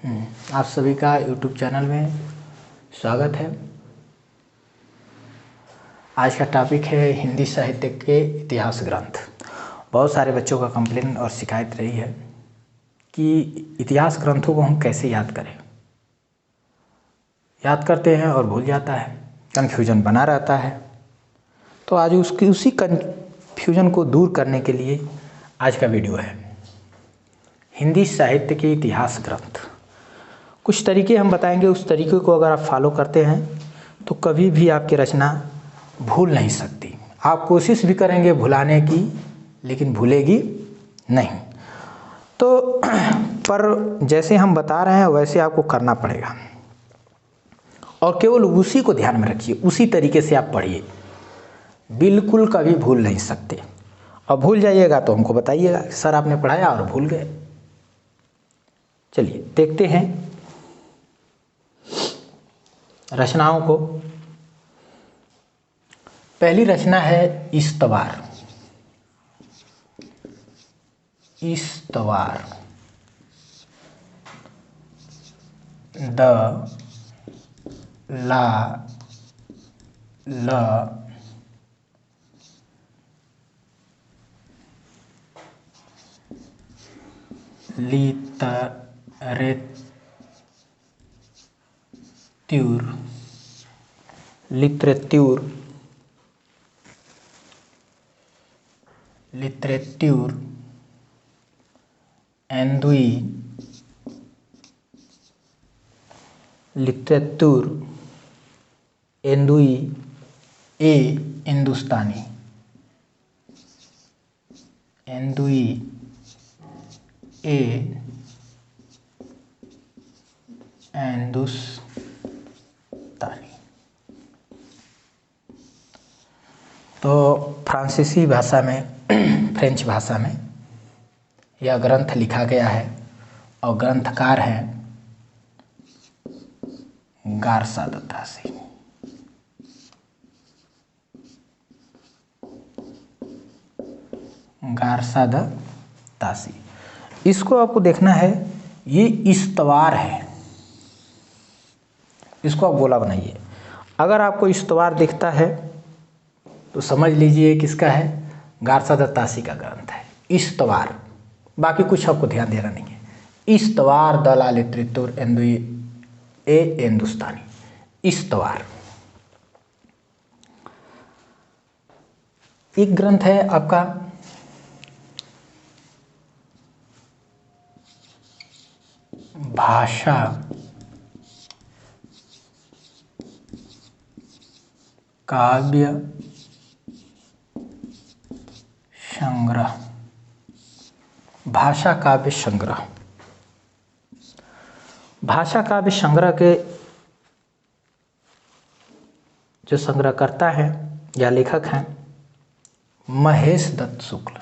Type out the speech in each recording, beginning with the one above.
आप सभी का YouTube चैनल में स्वागत है। आज का टॉपिक है हिंदी साहित्य के इतिहास ग्रंथ। बहुत सारे बच्चों का कंप्लेन और शिकायत रही है कि इतिहास ग्रंथों को हम कैसे याद करें। याद करते हैं और भूल जाता है, कन्फ्यूजन बना रहता है। तो आज उसी कन्फ्यूजन को दूर करने के लिए आज का वीडियो है हिंदी साहित्य के इतिहास ग्रंथ। कुछ तरीके हम बताएंगे, उस तरीके को अगर आप फॉलो करते हैं तो कभी भी आपकी रचना भूल नहीं सकती। आप कोशिश भी करेंगे भुलाने की, लेकिन भूलेगी नहीं। तो पर जैसे हम बता रहे हैं वैसे आपको करना पड़ेगा और केवल उसी को ध्यान में रखिए, उसी तरीके से आप पढ़िए। बिल्कुल कभी भूल नहीं सकते। और भूल जाइएगा तो हमको बताइएगा, सर आपने पढ़ाया और भूल गए। चलिए देखते हैं रचनाओं को। पहली रचना है इस्तवार। इस्तवार द ला ल लित्रेत्यूर एंदुई लित्रेत्यूर एंदुई ए हिंदुस्तानी एंदुई ए हिंदुस्तानी। तो फ्रांसीसी भाषा में फ्रेंच भाषा में यह ग्रंथ लिखा गया है और ग्रंथकार हैं गारसा द तासी। गारसा द तासी। इसको आपको देखना है, ये इस्तवार है। इसको आप गोला बनाइए। अगर आपको इस्तवार दिखता है तो समझ लीजिए किसका है, गारसा द तासी का ग्रंथ है इस्तवार। बाकी कुछ आपको ध्यान देना नहीं है। इस्तवार द ला लित्रेत्यूर एंदुई ए हिंदुस्तानी। इस्तवार एक ग्रंथ है आपका भाषा काव्य संग्रह। भाषा काव्य संग्रह। भाषा काव्य संग्रह के जो संग्रहकर्ता है या लेखक हैं महेश दत्त शुक्ल।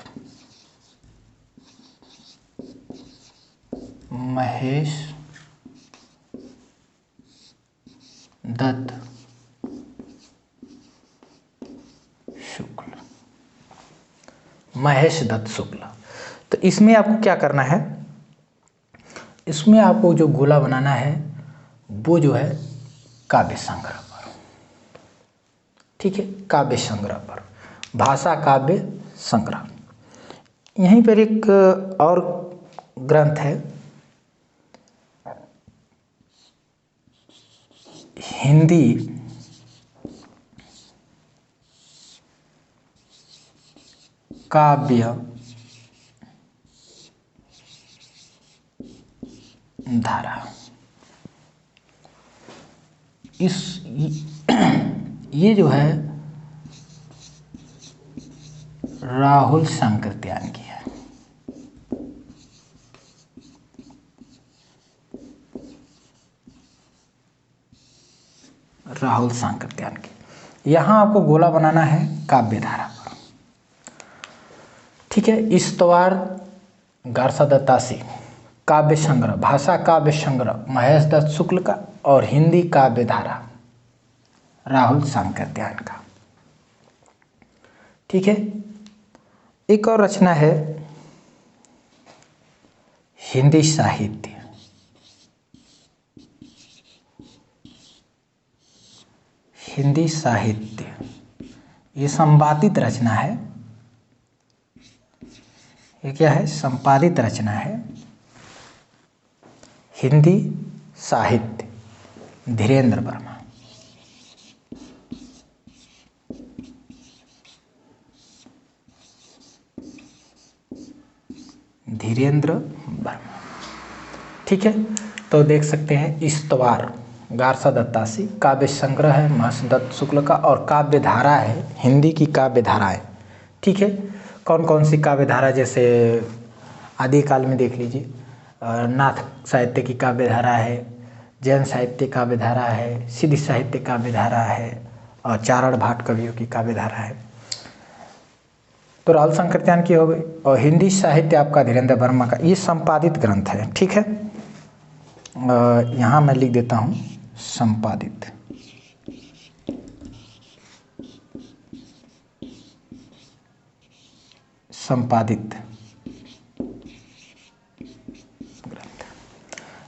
महेश दत्त शुक्ल। महेश दत्त शुक्ल। तो इसमें आपको क्या करना है, इसमें आपको जो गोला बनाना है वो जो है काव्य संग्रह पर। ठीक है, काव्य संग्रह पर, भाषा काव्य संग्रह। यहीं पर एक और ग्रंथ है हिंदी काव्य धारा। ये जो है राहुल सांकृत्यायन की है। राहुल सांकृत्यायन की। यहां आपको गोला बनाना है काव्य धारा पर। ठीक है, इस्तवार गारसा द तासी, काव्य संग्रह, भाषा काव्य संग्रह महेश दत्त शुक्ल का, और हिंदी काव्य धारा राहुल सांकृत्यायन का। ठीक है, एक और रचना है हिंदी साहित्य। हिंदी साहित्य, ये संपादित रचना है। ये क्या है? संपादित रचना है। हिंदी साहित्य, धीरेन्द्र वर्मा। धीरेन्द्र वर्मा, ठीक है। तो देख सकते हैं इस्तवार, गारसा दत्तासी, काव्य संग्रह है महर्षि दत्त शुक्ल का, और काव्य धारा है, हिंदी की काव्य धाराएं, ठीक है। कौन कौन सी काव्य धारा? जैसे आदिकाल में देख लीजिए, नाथ साहित्य की काव्य धारा है, जैन साहित्य काव्य धारा है, सिद्ध साहित्य काव्य धारा है, और चारण भाट कवियों की काव्य धारा है। तो राहुल संकृत्यान की हो गई, और हिंदी साहित्य आपका धीरेन्द्र वर्मा का, ये संपादित ग्रंथ है, ठीक है। यहाँ मैं लिख देता हूँ संपादित। संपादित ग्रंथ,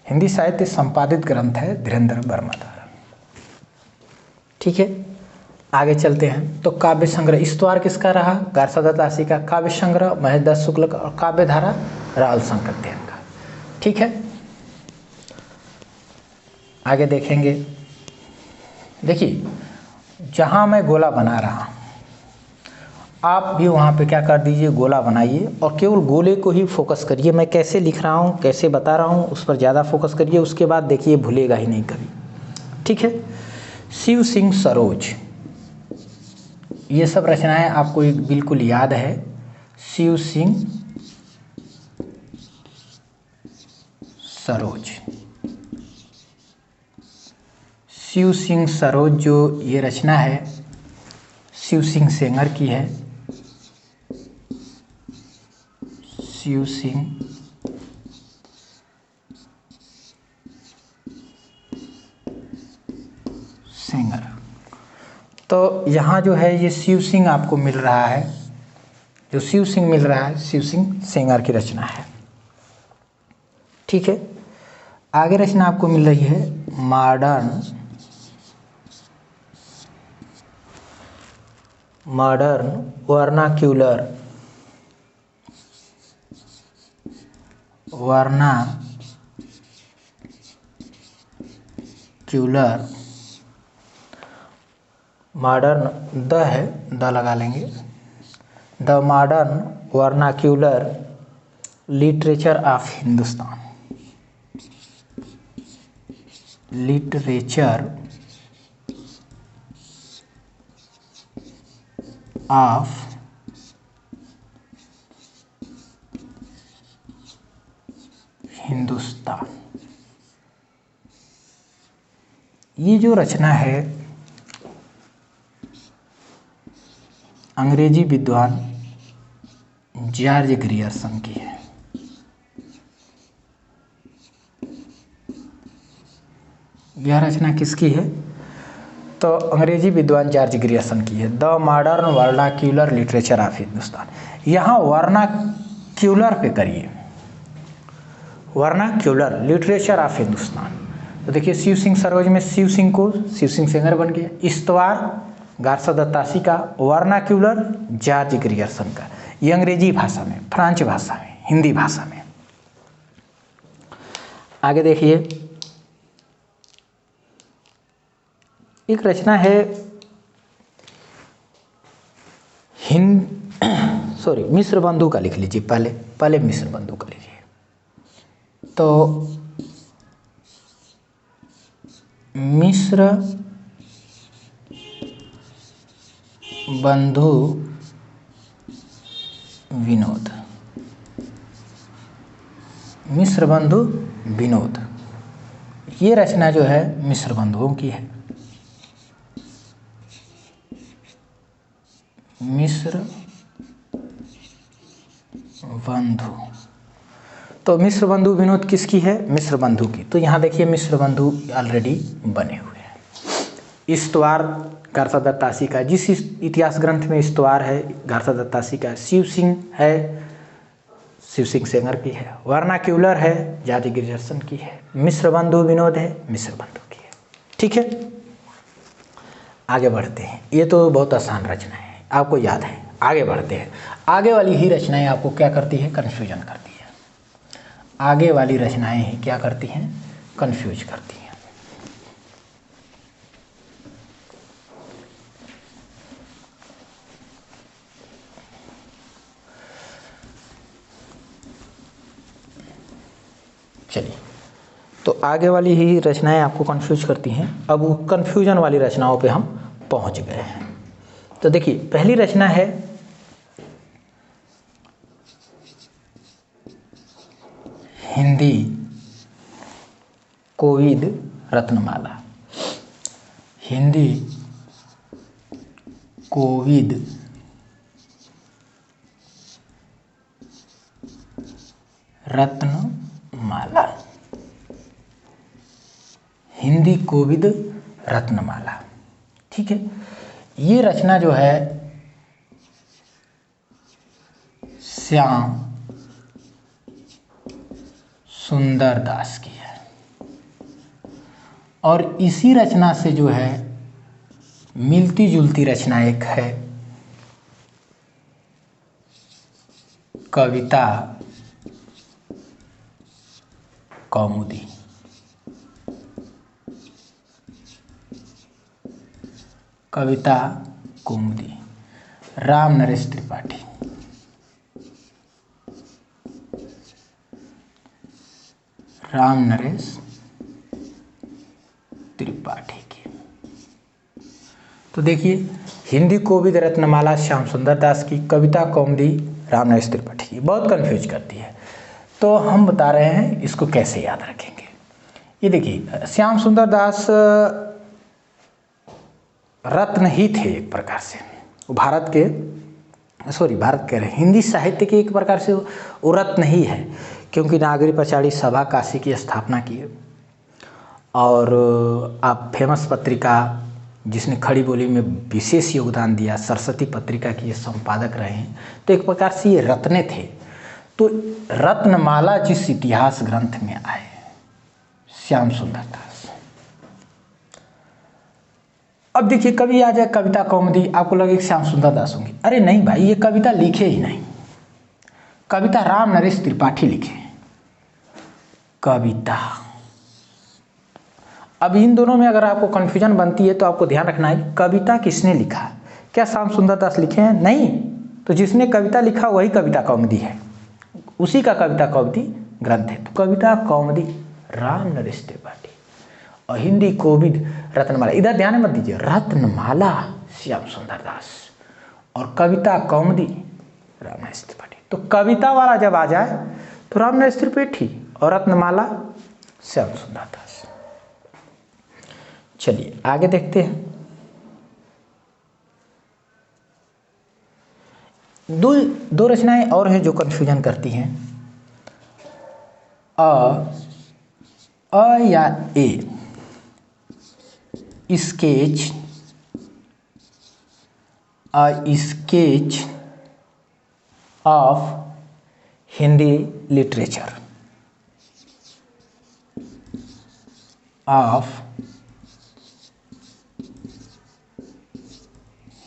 हिंदी साहित्य संपादित ग्रंथ है धीरेन्द्र वर्मा द्वारा, ठीक है। आगे चलते हैं। तो काव्य संग्रह, इस्तवार किसका रहा? गारसा दत्तासी का। काव्य संग्रह महर्षि दत्त शुक्ल का, और काव्य धारा राहुल संकृत्यान का, ठीक है। आगे देखेंगे, देखिए जहाँ मैं गोला बना रहा हूँ, आप भी वहाँ पे क्या कर दीजिए, गोला बनाइए, और केवल गोले को ही फोकस करिए। मैं कैसे लिख रहा हूँ, कैसे बता रहा हूँ, उस पर ज़्यादा फोकस करिए। उसके बाद देखिए भूलेगा ही नहीं कभी, ठीक है। शिव सिंह सरोज, ये सब रचनाएं आपको एक बिल्कुल याद है। शिव सिंह सरोज, शिव सिंह सरोज जो ये रचना है शिव सिंह सेंगर की है। शिव सिंह सेंगर। तो यहाँ जो है ये शिव सिंह आपको मिल रहा है, जो शिव सिंह मिल रहा है शिव सिंह सेंगर की रचना है, ठीक है। आगे रचना आपको मिल रही है मॉडर्न वर्नाक्यूलर मॉडर्न, द है, द लगा लेंगे, the modern vernacular literature of Hindustan. Literature of Hindustan, ये जो रचना है अंग्रेजी विद्वान जॉर्ज ग्रियर्सन की है। यह रचना किसकी है? तो अंग्रेजी विद्वान जॉर्ज ग्रियर्सन की है। The modern vernacular literature of Hindustan. यहाँ वर्नाक्यूलर पे करिए, वर्नाक्यूलर लिटरेचर ऑफ हिंदुस्तान। तो देखिए शिव सिंह सरोज में शिव सिंह को शिव सिंह सेंगर बन गया। इस्तवार गारसा दत्तासी का, वर्नाक्यूलर जॉर्ज ग्रियर्सन का। ये अंग्रेजी भाषा में, फ्रांच भाषा में, हिंदी भाषा में। आगे देखिए, एक रचना है मिश्र बंधु का, लिख लीजिए पहले मिश्र बंधु का लीजिए। तो मिश्र बंधु विनोद, मिश्र बंधु विनोद, ये रचना जो है मिश्र बंधुओं की है। मिश्र बंधु, तो मिश्र बंधु विनोद किसकी है? मिश्र बंधु की। तो यहाँ देखिए मिश्र बंधु ऑलरेडी बने हुए हैं। इस्तवार गारसा दत्तासी का, जिस इतिहास ग्रंथ में इस्तवार है गारसा दत्तासी का, शिव सिंह है शिव सिंह सेंगर की है, वर्नाक्यूलर है जॉर्ज ग्रियर्सन की है, मिश्र बंधु विनोद है मिश्र बंधु की है, ठीक है। आगे बढ़ते हैं। ये तो बहुत आसान रचना है, आपको याद है। आगे बढ़ते हैं। आगे वाली ही रचनाएं आपको क्या करती है, कन्फ्यूजन करती है। आगे वाली रचनाएं ही क्या करती हैं, कन्फ्यूज करती हैं। चलिए, तो आगे वाली ही रचनाएं आपको कंफ्यूज करती हैं। अब वो कन्फ्यूजन वाली रचनाओं पे हम पहुंच गए हैं। तो देखिए, पहली रचना है हिंदी कोविद रत्नमाला। हिंदी कोविद रत्नमाला। हिंदी कोविद रत्नमाला। ठीक है, ये रचना जो है श्याम सुंदर दास की है, और इसी रचना से जो है मिलती जुलती रचना एक है कविता कौमुदी। कविता कौमुदी, राम नरेश त्रिपाठी। राम नरेश त्रिपाठी की। तो देखिए, हिंदी कोविद रत्नमाला श्याम सुंदर दास की, कविता कौमुदी राम नरेश त्रिपाठी की। बहुत कंफ्यूज करती है, तो हम बता रहे हैं इसको कैसे याद रखेंगे। ये देखिए, श्याम सुंदर दास रत्न ही थे एक प्रकार से। वो भारत कह रहे हिंदी साहित्य के एक प्रकार से वो रत्न ही है, क्योंकि नागरी पचाड़ी सभा काशी की स्थापना की, और आप फेमस पत्रिका जिसने खड़ी बोली में विशेष योगदान दिया, सरस्वती पत्रिका की ये संपादक रहे हैं। तो एक प्रकार से ये रत्ने थे। तो रत्नमाला जिस इतिहास ग्रंथ में आए, श्याम सुंदर दास। अब देखिए, कभी आ जाए कविता कौमुदी, आपको लगे श्याम सुंदर दास होंगे। अरे नहीं भाई, ये कविता लिखे ही नहीं। कविता राम नरेश त्रिपाठी लिखे। कविता, अब इन दोनों में अगर आपको कंफ्यूजन बनती है तो आपको ध्यान रखना है, कविता किसने लिखा? क्या श्याम सुंदर दास लिखे हैं? नहीं। तो जिसने कविता लिखा वही कविता कौमुदी है, उसी का कविता कौमुदी ग्रंथ है। तो कविता कौमुदी राम नरेश त्रिपाठी, और हिंदी कोविद रत्नमाला। इधर ध्यान मत दीजिए, रत्नमाला श्याम सुंदर दास और कविता कौमुदी राम नरेश त्रिपाठी। तो कविता वाला जब आ जाए तो राम नरेश त्रिपाठी और रत्नमाला श्याम सुंदर दास। चलिए आगे देखते हैं। दो रचनाएं और हैं जो कंफ्यूजन करती हैं। अ या a, sketch, a sketch of Hindi literature, of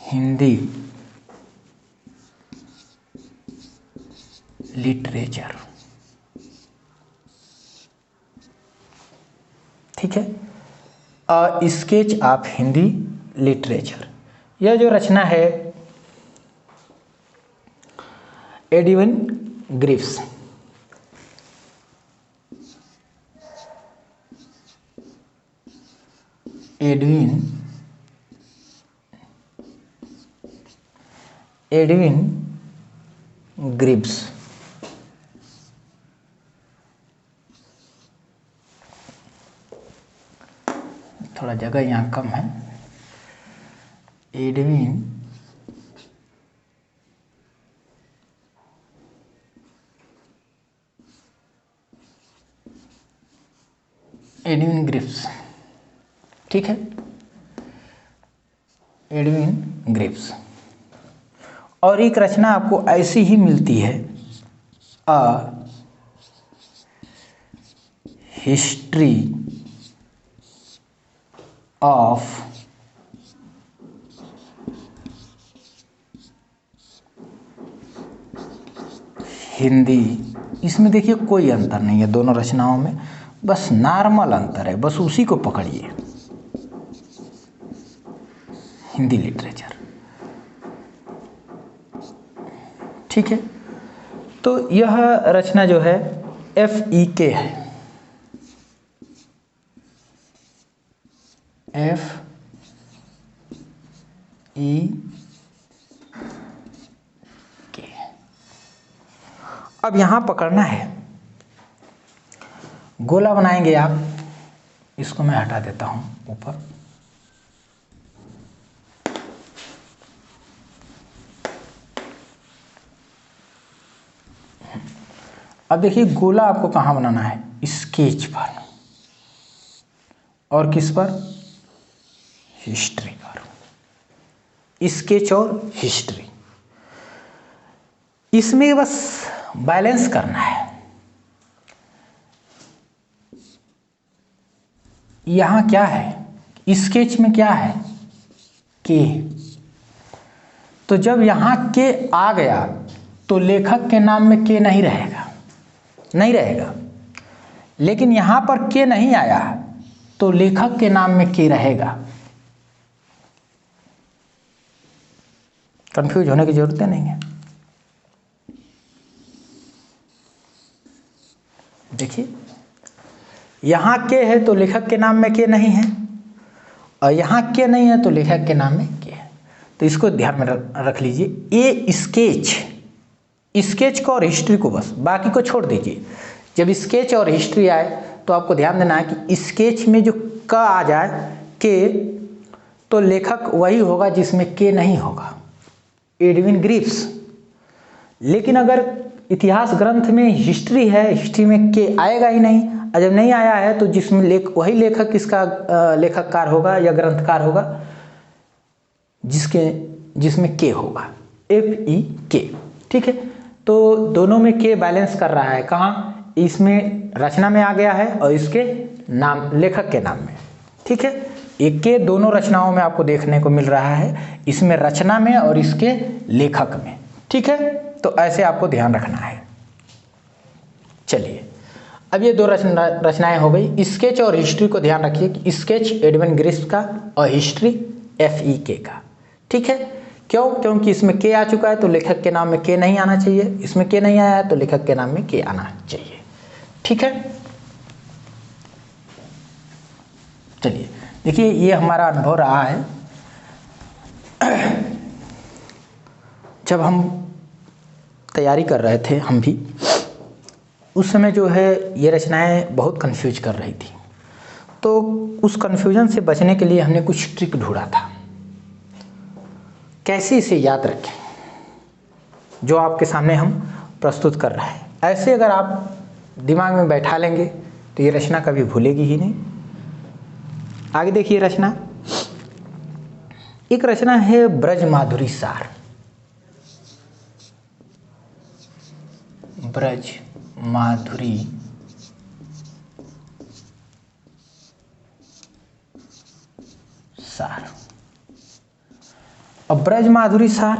Hindi literature. ठीक है, a sketch of Hindi literature. यह जो रचना है एडविन ग्रिफ्स, एडविन ग्रिव्स, थोड़ा जगह यहाँ कम है। Edwin Greaves. ठीक है, एडविन ग्रिव्स। और एक रचना आपको ऐसी ही मिलती है, अ हिस्ट्री ऑफ हिंदी, इसमें देखिए कोई अंतर नहीं है दोनों रचनाओं में, बस नॉर्मल अंतर है, बस उसी को पकड़िए। हिंदी लिटरेचर, ठीक है। तो यह रचना जो है FEK है, FEK। अब यहां पकड़ना है, गोला बनाएंगे आप, इसको मैं हटा देता हूं ऊपर। अब देखिए गोला आपको कहाँ बनाना है, स्केच पर, और किस पर, हिस्ट्री पर। स्केच और हिस्ट्री, इसमें बस बैलेंस करना है। यहां क्या है, स्केच में क्या है, के। तो जब यहां के आ गया तो लेखक के नाम में के नहीं रहेगा, नहीं रहेगा। लेकिन यहां पर के नहीं आया तो लेखक के नाम में के रहेगा। कंफ्यूज होने की जरूरत नहीं है। देखिए यहां के है तो लेखक के नाम में के नहीं है, और यहां के नहीं है तो लेखक के नाम में के है। तो इसको ध्यान में रख लीजिए। ये स्केच को और हिस्ट्री को, बस बाकी को छोड़ दीजिए। जब स्केच और हिस्ट्री आए तो आपको ध्यान देना है कि स्केच में जो क आ जाए, के, तो लेखक वही होगा जिसमें के नहीं होगा, एडविन ग्रीव्स। लेकिन अगर इतिहास ग्रंथ में हिस्ट्री है, हिस्ट्री में के आएगा ही नहीं, और जब नहीं आया है तो जिसमें वही लेखक किसका लेखककार होगा या ग्रंथकार होगा जिसमें के होगा, FEK, ठीक है। तो दोनों में के बैलेंस कर रहा है, कहाँ, इसमें रचना में आ गया है और इसके नाम, लेखक के नाम में, ठीक है। एक के दोनों रचनाओं में आपको देखने को मिल रहा है, इसमें रचना में और इसके लेखक में, ठीक है। तो ऐसे आपको ध्यान रखना है। चलिए अब ये दो रचनाएं हो गई। स्केच और हिस्ट्री को ध्यान रखिए कि स्केच एडविन ग्रीव्स का और हिस्ट्री FEK का, ठीक है। क्यों, क्योंकि इसमें के आ चुका है तो लेखक के नाम में के नहीं आना चाहिए, इसमें के नहीं आया है तो लेखक के नाम में के आना चाहिए, ठीक है। चलिए देखिए ये हमारा अनुभव रहा है। जब हम तैयारी कर रहे थे, हम भी उस समय जो है ये रचनाएं बहुत कंफ्यूज कर रही थी। तो उस कंफ्यूजन से बचने के लिए हमने कुछ ट्रिक ढूंढा था, कैसे इसे याद रखें, जो आपके सामने हम प्रस्तुत कर रहे हैं। ऐसे अगर आप दिमाग में बैठा लेंगे तो ये रचना कभी भूलेगी ही नहीं। आगे देखिए रचना, एक रचना है ब्रज माधुरी सार। ब्रज माधुरी सार। अब ब्रज माधुरी सार,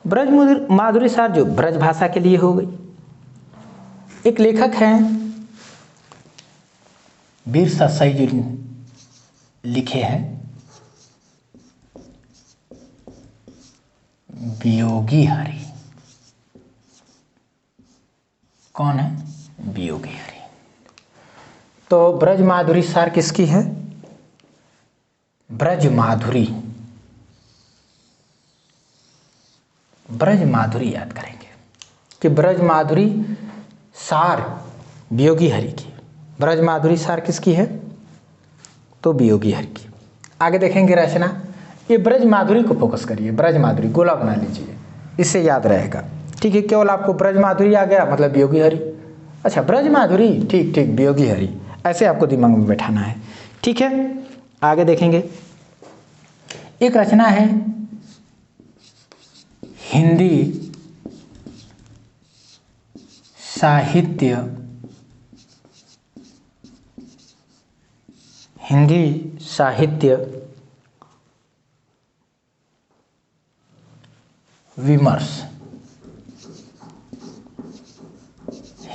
ब्रज माधुरी सार जो ब्रज भाषा के लिए हो गई। एक लेखक हैं वीर ससाई जी लिखे हैं वियोगी हरि। कौन है, वियोगी हरि। तो ब्रज माधुरी सार किसकी है, ब्रज माधुरी, ब्रज माधुरी याद करेंगे कि ब्रज माधुरी सार वियोगी हरि की। ब्रज माधुरी सार किसकी है, तो वियोगी हरि की। आगे देखेंगे रचना, ये ब्रज माधुरी को फोकस करिए, ब्रज माधुरी गोला बना लीजिए, इससे याद रहेगा, ठीक है। केवल आपको ब्रज माधुरी आ गया मतलब वियोगी हरि, अच्छा ब्रज माधुरी, ठीक ठीक, वियोगी हरि, ऐसे आपको दिमाग में बैठाना है, ठीक है। आगे देखेंगे, एक रचना है हिंदी साहित्य, हिंदी साहित्य विमर्श।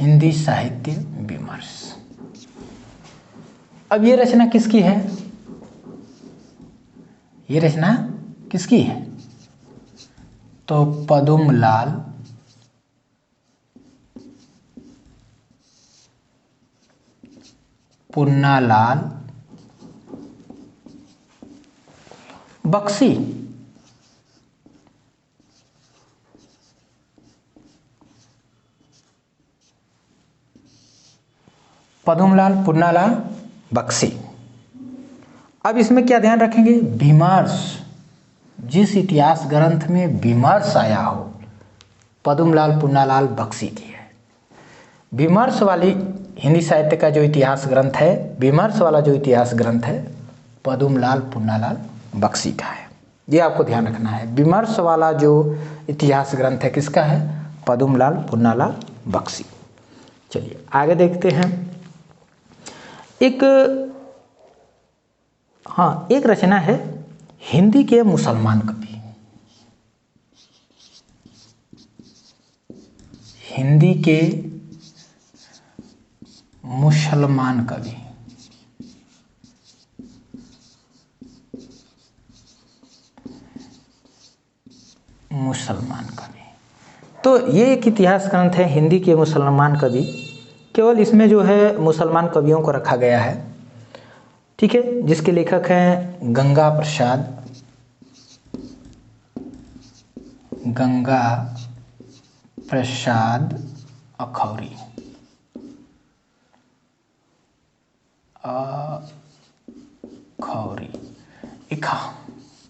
हिंदी साहित्य विमर्श। अब ये रचना किसकी है? ये रचना किसकी है? तो पद्मलाल पुन्नालाल बख्शी। पद्मलाल पुन्नालाल बख्शी। अब इसमें क्या ध्यान रखेंगे? विमर्श, जिस इतिहास ग्रंथ में विमर्श आया हो, पद्मलाल पुन्नालाल बख्शी की है। विमर्श वाली हिंदी साहित्य का जो इतिहास ग्रंथ है, विमर्श वाला जो इतिहास ग्रंथ है, पद्मलाल पुन्नालाल बख्शी का है। ये आपको ध्यान रखना है। विमर्श वाला जो इतिहास ग्रंथ है किसका है? पद्मलाल पुन्नालाल बख्शी। चलिए आगे देखते हैं। एक रचना है हिंदी के मुसलमान कवि। हिंदी के मुसलमान कवि। मुसलमान कवि, तो ये एक इतिहास ग्रंथ है हिंदी के मुसलमान कवि। केवल इसमें जो है मुसलमान कवियों को रखा गया है, ठीक है, जिसके लेखक हैं गंगा प्रसाद अखौरी।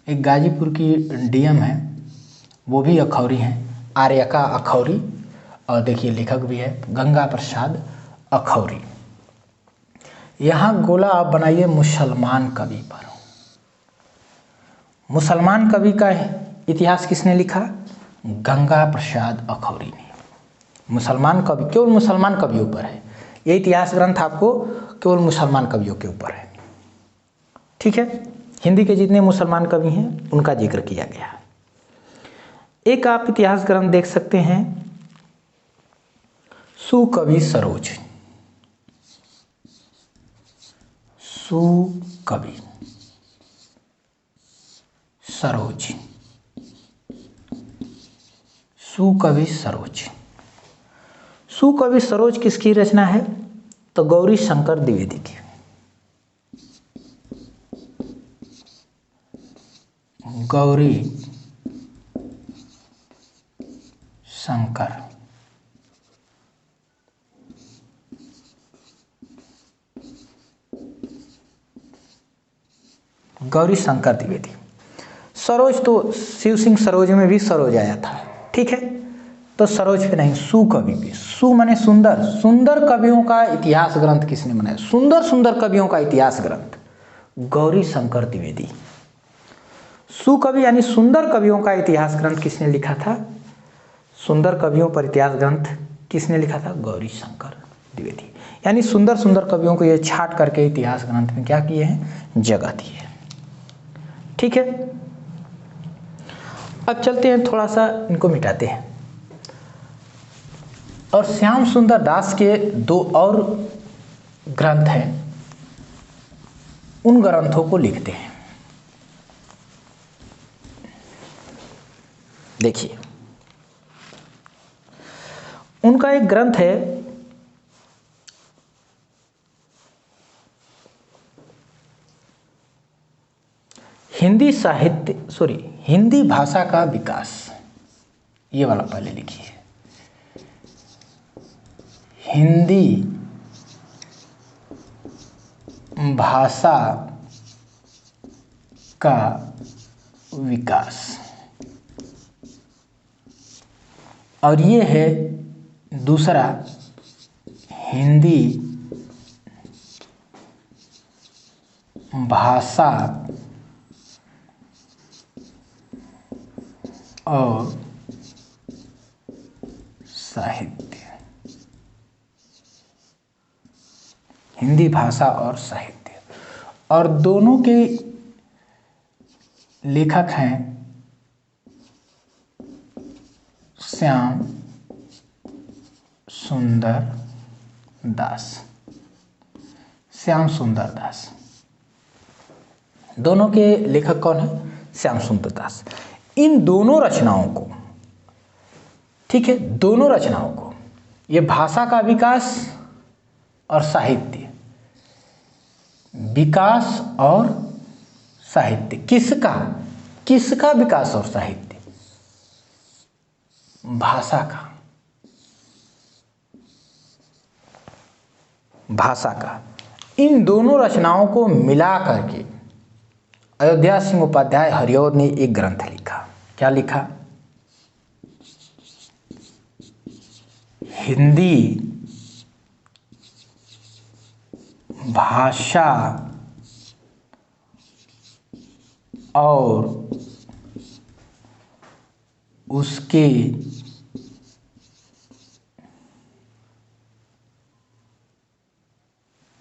एक गाजीपुर की डीएम है, वो भी अखौरी हैं, आर्यका अखौरी। और देखिए लेखक भी है गंगा प्रसाद अखौरी। यहाँ गोला आप बनाइए मुसलमान कवि पर। मुसलमान कवि का इतिहास किसने लिखा? गंगा प्रसाद अखौरी ने। मुसलमान कवि, केवल मुसलमान कवियों पर है ये इतिहास ग्रंथ, आपको केवल मुसलमान कवियों के ऊपर है, ठीक है। हिंदी के जितने मुसलमान कवि हैं उनका जिक्र किया गया है। एक आप इतिहास ग्रंथ देख सकते हैं, सुकवि सरोज। सुकवि सरोज। सुकवि सरोज। सुकवि सरोज किसकी रचना है? तो गौरी शंकर द्विवेदी की। गौरी शंकर द्विवेदी। सरोज तो शिव सिंह सरोज में भी सरोज आया था, ठीक है, तो सरोज पे नहीं, सुकवि पे। सु माने सुंदर, सुंदर कवियों का इतिहास ग्रंथ किसने बनाया? सुंदर सुंदर कवियों का इतिहास ग्रंथ गौरी शंकर द्विवेदी। सुकवि यानी सुंदर कवियों का इतिहास ग्रंथ किसने लिखा था? सुंदर कवियों पर इतिहास ग्रंथ किसने लिखा था? गौरी शंकर द्विवेदी। यानी सुंदर सुंदर कवियों को ये छाट करके इतिहास ग्रंथ में क्या किए हैं? जगह दी है, ठीक है। अब चलते हैं, थोड़ा सा इनको मिटाते हैं और श्याम सुंदर दास के दो और ग्रंथ हैं, उन ग्रंथों को लिखते हैं। देखिए उनका एक ग्रंथ है हिंदी भाषा का विकास। ये वाला पहले लिखिए, हिंदी भाषा का विकास। और ये है दूसरा, हिंदी भाषा और साहित्य। हिंदी भाषा और साहित्य, और दोनों के लेखक हैं श्याम सुंदर दास, श्याम सुंदर दास। दोनों के लेखक कौन है? श्याम सुंदर दास। इन दोनों रचनाओं को, ठीक है, दोनों रचनाओं को, ये भाषा का विकास और साहित्य, विकास और साहित्य, किसका विकास और साहित्य? भाषा का। इन दोनों रचनाओं को मिला करके अयोध्या सिंह उपाध्याय हरिऔध ने एक ग्रंथ लिखा। क्या लिखा? हिंदी भाषा और उसके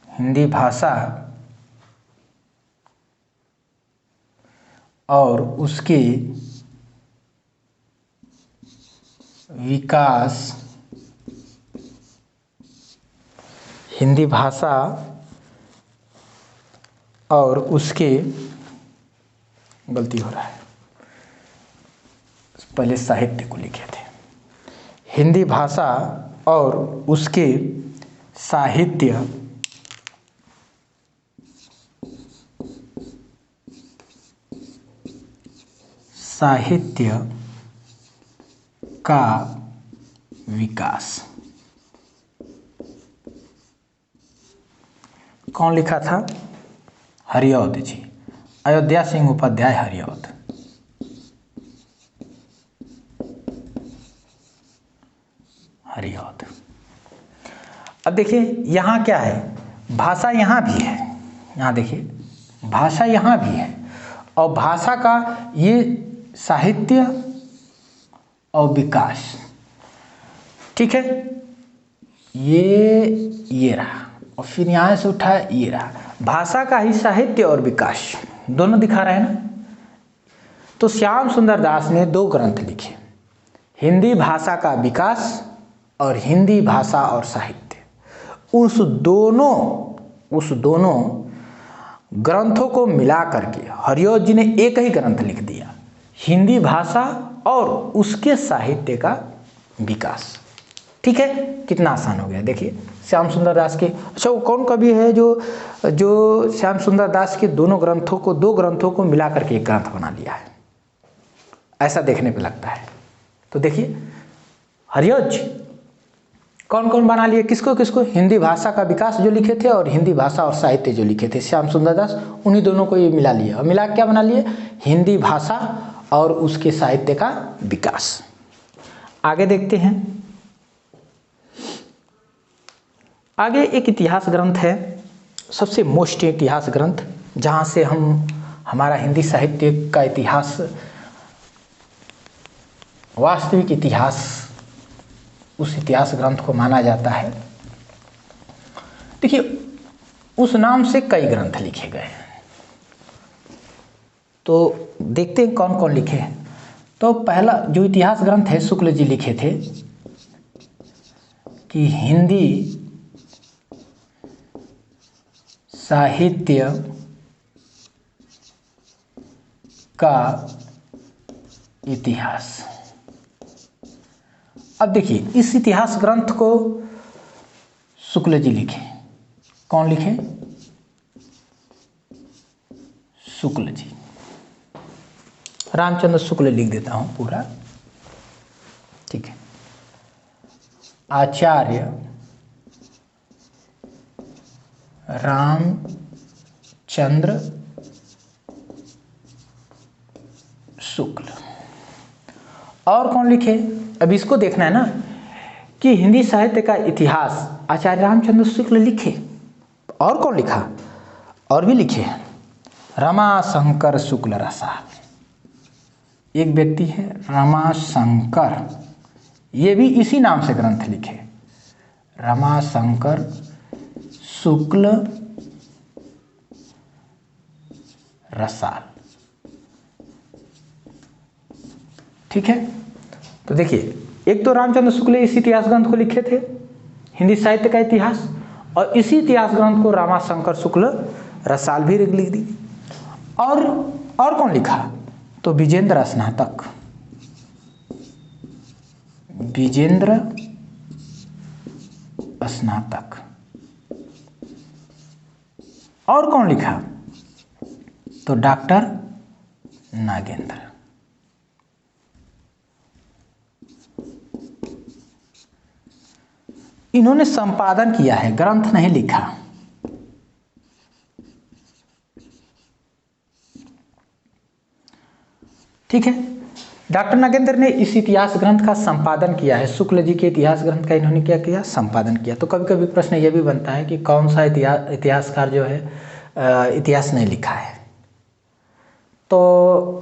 हिंदी भाषा और उसके विकास, हिंदी भाषा और उसके, गलती हो रहा है, पहले साहित्य को लिखे थे। हिंदी भाषा और उसके साहित्य का विकास। कौन लिखा था? हरिऔध जी, अयोध्या सिंह उपाध्याय हरिऔध। अब देखिए यहाँ क्या है, भाषा यहाँ भी है, यहाँ देखिए भाषा यहाँ भी है, और भाषा का ये साहित्य और विकास, ठीक है, ये रहा, और फिर यहाँ से उठा ये रहा, भाषा का ही साहित्य और विकास दोनों दिखा रहे हैं ना। तो श्याम सुंदर दास ने दो ग्रंथ लिखे, हिंदी भाषा का विकास और हिंदी भाषा और साहित्य। उस दोनों ग्रंथों को मिला करके हरिऔध जी ने एक ही ग्रंथ लिख दिया, हिंदी भाषा और उसके साहित्य का विकास। ठीक है, कितना आसान हो गया। देखिए श्याम सुंदर दास के, अच्छा वो कौन कवि है जो श्याम सुंदर दास के दो ग्रंथों को मिला करके एक ग्रंथ बना लिया है, ऐसा देखने पे लगता है। तो देखिए हरिऔध जी कौन कौन बना लिए, किसको, हिंदी भाषा का विकास जो लिखे थे और हिंदी भाषा और साहित्य जो लिखे थे श्याम सुंदर दास, उन्हीं दोनों को ये मिला लिया, और मिला क्या बना लिए, हिंदी भाषा और उसके साहित्य का विकास। आगे देखते हैं, आगे एक इतिहास ग्रंथ है, सबसे मोस्ट इतिहास ग्रंथ, जहाँ से हमारा हिंदी साहित्य का इतिहास, वास्तविक इतिहास, उस इतिहास ग्रंथ को माना जाता है। देखिए उस नाम से कई ग्रंथ लिखे गए हैं, तो देखते हैं कौन कौन लिखे हैं। तो पहला जो इतिहास ग्रंथ है शुक्ल जी लिखे थे कि हिंदी साहित्य का इतिहास। अब देखिए इस इतिहास ग्रंथ को शुक्ल जी लिखे, कौन लिखे, शुक्ल जी, रामचंद्र शुक्ल लिख देता हूं पूरा, ठीक है। आचार्य रामचंद्र शुक्ल। और कौन लिखे, अब इसको देखना है ना कि हिंदी साहित्य का इतिहास आचार्य रामचंद्र शुक्ल लिखे, और कौन लिखा, और भी लिखे हैं रमाशंकर शुक्ल रसाल, एक व्यक्ति है रमाशंकर, ये भी इसी नाम से ग्रंथ लिखे, रमाशंकर शुक्ल रसाल, ठीक है। तो देखिए एक तो रामचंद्र शुक्ल इस इतिहास ग्रंथ को लिखे थे, हिंदी साहित्य का इतिहास, और इसी इतिहास ग्रंथ को रामाशंकर शुक्ल रसाल भी लिख दी। और कौन लिखा? तो विजेंद्र स्नातक, विजेंद्र स्नातक। और कौन लिखा? तो डॉक्टर नागेंद्र। इन्होंने संपादन किया है, ग्रंथ नहीं लिखा। ठीक है, डॉक्टर नागेंद्र ने इस इतिहास ग्रंथ का संपादन किया है। शुक्ल जी के इतिहास ग्रंथ का इन्होंने क्या किया? संपादन किया। तो कभी कभी प्रश्न यह भी बनता है कि कौन सा इतिहासकार जो है इतिहास नहीं लिखा है। तो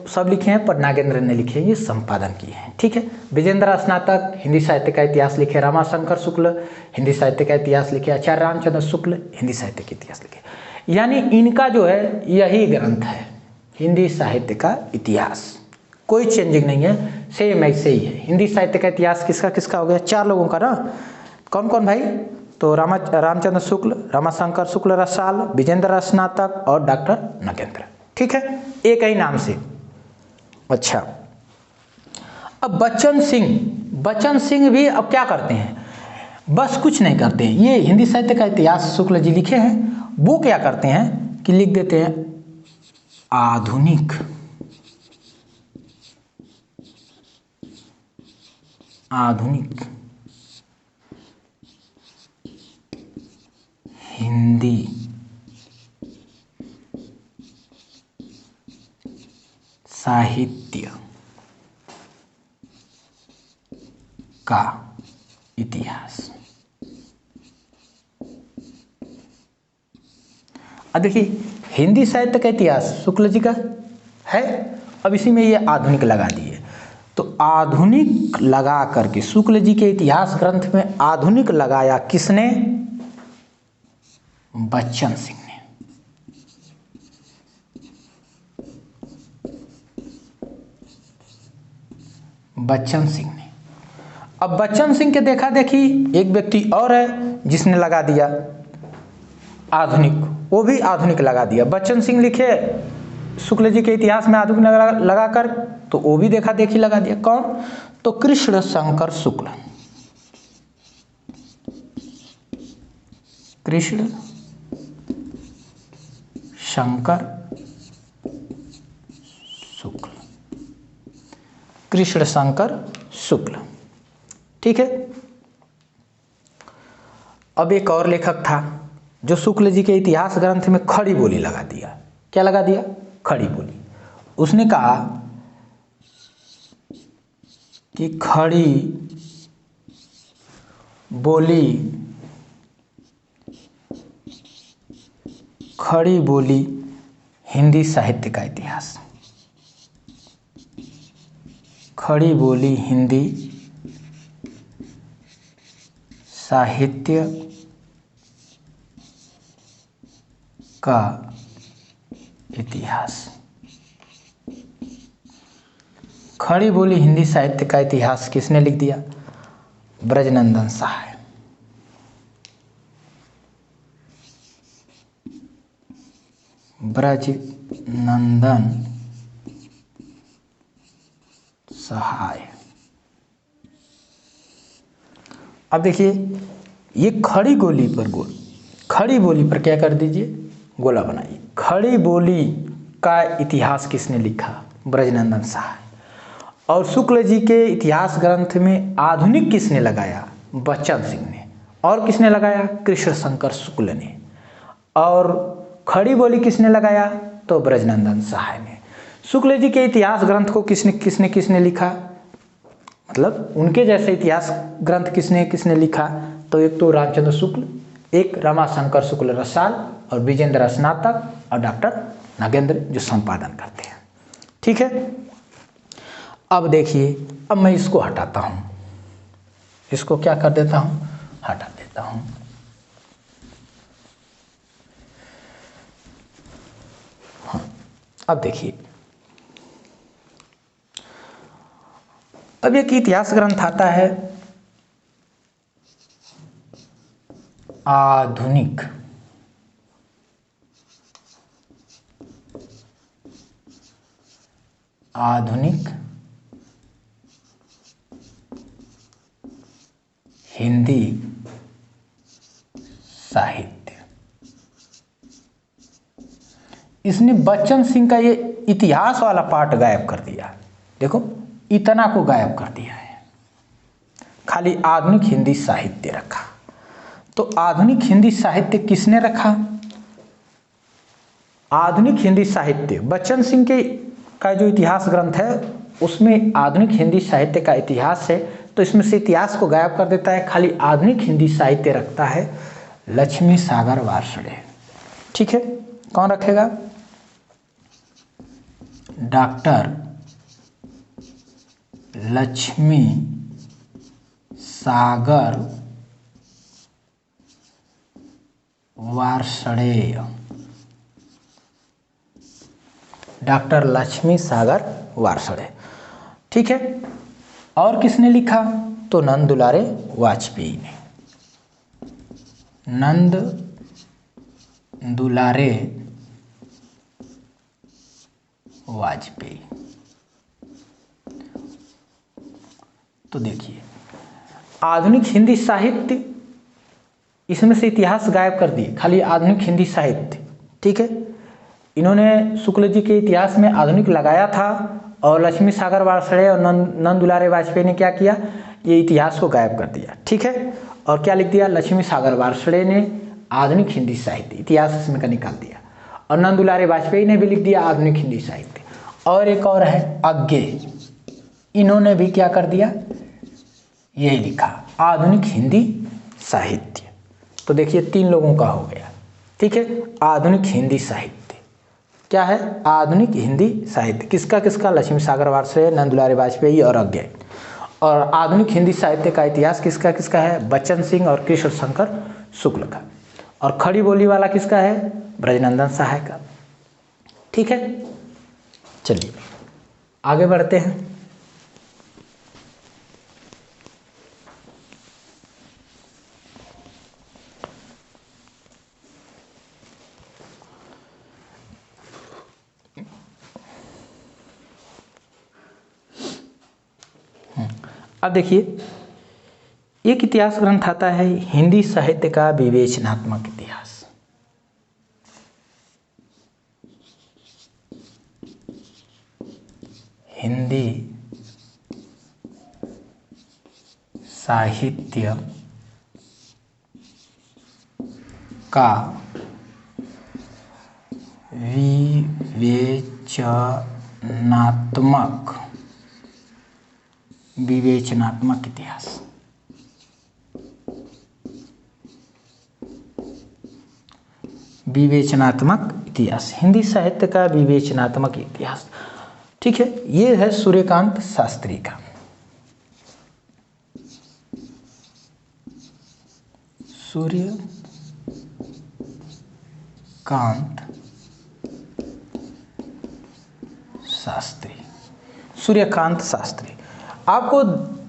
सब लिखे हैं, पर नागेंद्र ने लिखे, ये संपादन किए हैं। ठीक है, विजेंद्र स्नातक हिंदी साहित्य का इतिहास लिखे, रामाशंकर शुक्ल हिंदी साहित्य का इतिहास लिखे, आचार्य रामचंद्र शुक्ल हिंदी साहित्य का इतिहास लिखे। यानी इनका जो है यही ग्रंथ है, हिंदी साहित्य का इतिहास। कोई चेंजिंग नहीं है, सेम ऐसे ही है। हिंदी साहित्य का इतिहास किसका किसका हो गया? 4 लोगों का ना। कौन कौन भाई? तो रामचंद्र शुक्ल, रामाशंकर शुक्ल रसाल, विजेंद्र स्नातक और डॉक्टर नागेंद्र। ठीक है, एक ही नाम से। अच्छा, अब बच्चन सिंह भी अब क्या करते हैं? बस कुछ नहीं करते हैं। ये हिंदी साहित्य का इतिहास शुक्ल जी लिखे हैं, वो क्या करते हैं कि लिख देते हैं आधुनिक हिंदी साहित्य का इतिहास। अब देखिए, हिंदी साहित्य का इतिहास शुक्ल जी का है, अब इसी में ये आधुनिक लगा दिए। तो आधुनिक लगा करके शुक्ल जी के इतिहास ग्रंथ में आधुनिक लगाया किसने? बच्चन सिंह ने। बच्चन सिंह ने। अब बच्चन सिंह के देखा देखी एक व्यक्ति और है जिसने लगा दिया आधुनिक, वो भी आधुनिक लगा दिया। बच्चन सिंह लिखे शुक्ल जी के इतिहास में आधुनिक लगाकर, तो वो भी देखा देखी लगा दिया। कौन? तो कृष्ण शंकर शुक्ल। कृष्ण शंकर शुक्ल, कृष्ण शंकर शुक्ल। ठीक है, अब एक और लेखक था जो शुक्ल जी के इतिहास ग्रंथ में खड़ी बोली लगा दिया। क्या लगा दिया? खड़ी बोली। उसने कहा कि खड़ी बोली हिंदी साहित्य का इतिहास। खड़ी बोली हिंदी साहित्य का इतिहास। खड़ी बोली हिंदी साहित्य का इतिहास किसने लिख दिया? ब्रजनंदन सहाय। ब्रजनंदन सहाय। अब देखिए, ये खड़ी बोली पर क्या कर दीजिए? गोला बनाइए। खड़ी बोली का इतिहास किसने लिखा? ब्रजनंदन सहाय। और शुक्ल जी के इतिहास ग्रंथ में आधुनिक किसने लगाया? बच्चन सिंह ने। और किसने लगाया? कृष्ण शंकर शुक्ल ने। और खड़ी बोली किसने लगाया? तो ब्रजनंदन सहाय ने। शुक्ल जी के इतिहास ग्रंथ को किसने लिखा? मतलब उनके जैसे इतिहास ग्रंथ किसने लिखा? तो एक तो रामचंद्र शुक्ल, एक रामाशंकर शुक्ल रसाल, और विजेंद्र स्नातक, और डॉक्टर नागेंद्र जो संपादन करते हैं। ठीक है, अब देखिए, अब मैं इसको हटाता हूं, इसको क्या कर देता हूं? हटा देता हूं। हाँ, अब देखिए, अब एक इतिहास ग्रंथ आता है आधुनिक हिंदी साहित्य। इसने बच्चन सिंह का ये इतिहास वाला पार्ट गायब कर दिया। देखो इतना को गायब कर दिया है, खाली आधुनिक हिंदी साहित्य रखा। तो आधुनिक हिंदी साहित्य किसने रखा? आधुनिक हिंदी साहित्य बच्चन सिंह के का जो इतिहास ग्रंथ है उसमें आधुनिक हिंदी साहित्य का इतिहास है, तो इसमें से इतिहास को गायब कर देता है, खाली आधुनिक हिंदी साहित्य रखता है लक्ष्मी सागर वार्ष्णेय। ठीक है, कौन रखेगा? डॉक्टर लक्ष्मी सागर वार्ष्णेय। डॉक्टर लक्ष्मी सागर वार्ष्णेय। ठीक है, और किसने लिखा? तो नंद दुलारे वाजपेयी ने। नंद दुलारे वाजपेयी। तो देखिए आधुनिक हिंदी साहित्य, इसमें से इतिहास गायब कर दिए, खाली आधुनिक हिंदी साहित्य। ठीक है, इन्होंने शुक्ल जी के इतिहास में आधुनिक लगाया था और लक्ष्मी सागर वार्ष्णेय और नंद दुलारे वाजपेयी ने क्या किया? ये इतिहास को गायब कर दिया। ठीक है, और क्या लिख दिया? लक्ष्मी सागर वार्ष्णेय ने आधुनिक हिंदी साहित्य, इतिहास इसमें का निकाल दिया, और नंद दुलारे वाजपेयी ने भी लिख दिया आधुनिक हिंदी साहित्य। और एक और है अज्ञे, इन्होंने भी क्या कर दिया? यही लिखा आधुनिक हिंदी साहित्य। तो देखिए 3 लोगों का हो गया। ठीक है, आधुनिक हिंदी साहित्य क्या है? आधुनिक हिंदी साहित्य किसका किसका? लक्ष्मी सागर वार्ष्णेय, नंद दुलारे वाजपेयी और अज्ञे। और आधुनिक हिंदी साहित्य का इतिहास किसका किसका है? बच्चन सिंह और कृष्ण शंकर शुक्ल का। और खड़ी बोली वाला किसका है? ब्रजनंदन सहाय का। ठीक है, चलिए आगे बढ़ते हैं। अब देखिए एक इतिहास ग्रंथ आता है हिंदी साहित्य का विवेचनात्मक इतिहास। हिंदी साहित्य का विवेचनात्मक इतिहास। विवेचनात्मक इतिहास, हिंदी साहित्य का विवेचनात्मक इतिहास। ठीक है, ये है सूर्यकांत शास्त्री का। सूर्यकांत शास्त्री। सूर्यकांत शास्त्री, आपको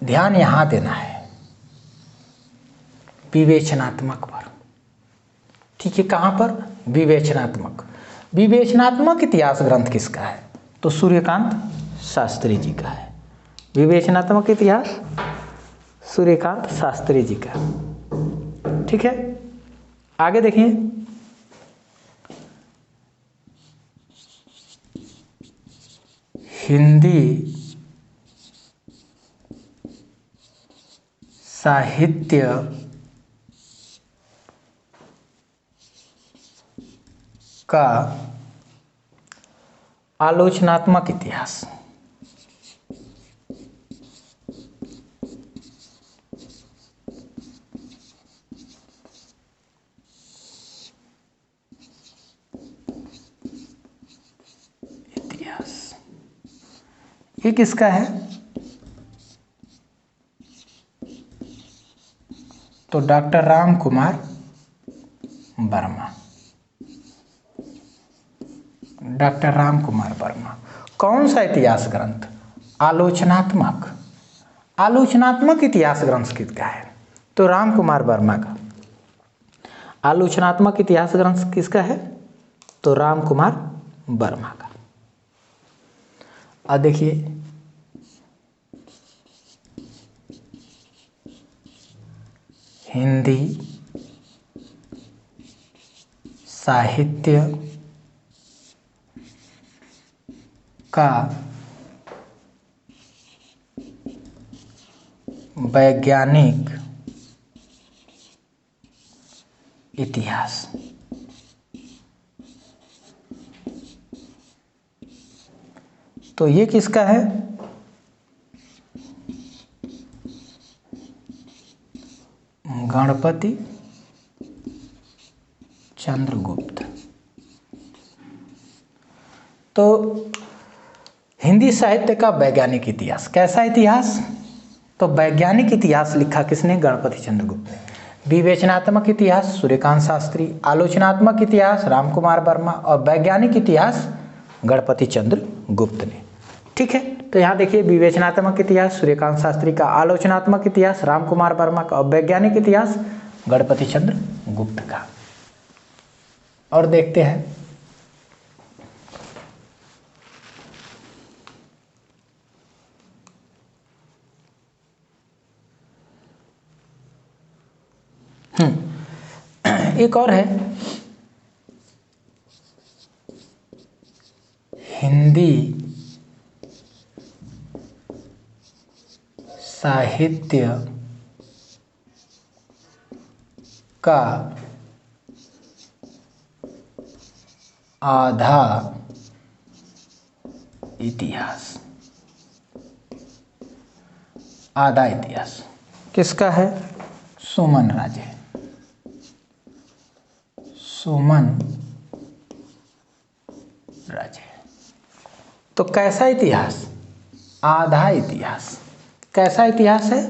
ध्यान यहां देना है विवेचनात्मक पर। ठीक है, कहां पर? विवेचनात्मक। विवेचनात्मक इतिहास ग्रंथ किसका है? तो सूर्यकांत शास्त्री जी का है। विवेचनात्मक इतिहास सूर्यकांत शास्त्री जी का। ठीक है, आगे देखिए। हिंदी साहित्य का आलोचनात्मक इतिहास। ये किसका है? तो डॉक्टर राम कुमार वर्मा। डॉक्टर राम कुमार वर्मा। कौन सा इतिहास ग्रंथ? आलोचनात्मक। आलोचनात्मक इतिहास ग्रंथ किसका है? तो राम कुमार वर्मा का। आलोचनात्मक इतिहास ग्रंथ किसका है? तो राम कुमार वर्मा का। अब देखिए हिंदी साहित्य का वैज्ञानिक इतिहास। तो ये किसका है? गणपति चंद्रगुप्त। तो हिंदी साहित्य का वैज्ञानिक इतिहास, कैसा इतिहास? तो वैज्ञानिक इतिहास लिखा किसने? गणपति चंद्रगुप्त ने। विवेचनात्मक इतिहास सूर्यकांत शास्त्री, आलोचनात्मक इतिहास रामकुमार वर्मा और वैज्ञानिक इतिहास गणपति चंद्रगुप्त ने। ठीक है, तो यहाँ देखिए विवेचनात्मक इतिहास सूर्यकांत शास्त्री का, आलोचनात्मक इतिहास रामकुमार वर्मा का और वैज्ञानिक इतिहास गणपति चंद्रगुप्त का। और देखते हैं एक और है हिंदी साहित्य का आधा इतिहास। आधा इतिहास किसका है? सुमन राजे। सुमन राजे। तो कैसा इतिहास? आधा इतिहास। कैसा इतिहास है?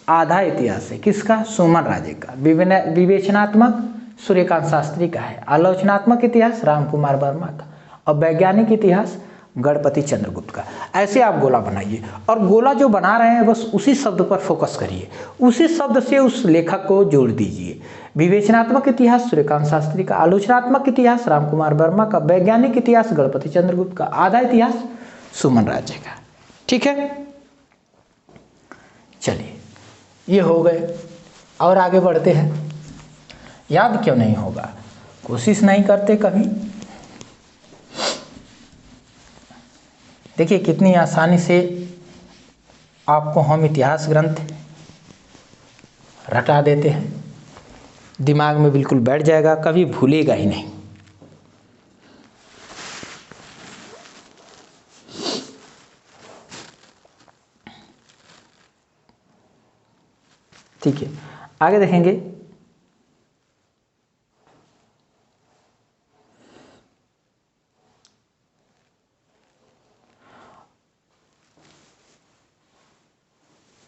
आधा इतिहास है। किसका? सुमन राजे का। विवेचनात्मक सूर्यकांत शास्त्री का है, आलोचनात्मक इतिहास रामकुमार वर्मा का और वैज्ञानिक इतिहास गणपति चंद्रगुप्त का। ऐसे आप गोला बनाइए और गोला जो बना रहे हैं बस उसी शब्द पर फोकस करिए, उसी शब्द से उस लेखक को जोड़ दीजिए। विवेचनात्मक इतिहास सूर्यकांत शास्त्री का, आलोचनात्मक इतिहास रामकुमार वर्मा का, वैज्ञानिक इतिहास गणपति चंद्रगुप्त का, आधा इतिहास सुमन राजे का। ठीक है, चलिए ये हो गए और आगे बढ़ते हैं। याद क्यों नहीं होगा? कोशिश नहीं करते कभी। देखिए कितनी आसानी से आपको हम इतिहास ग्रंथ रटा देते हैं, दिमाग में बिल्कुल बैठ जाएगा, कभी भूलेगा ही नहीं। ठीक है, आगे देखेंगे।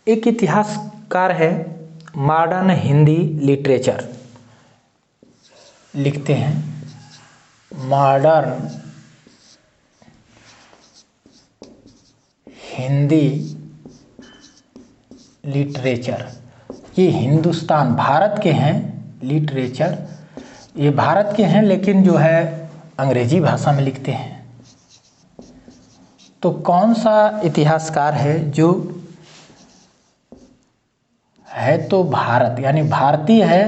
एक इतिहासकार है, मॉडर्न हिंदी लिटरेचर लिखते हैं, मॉडर्न हिंदी लिटरेचर। ये हिंदुस्तान भारत के हैं, लिटरेचर ये भारत के हैं लेकिन जो है अंग्रेजी भाषा में लिखते हैं। तो कौन सा इतिहासकार है जो है तो भारत यानी भारतीय है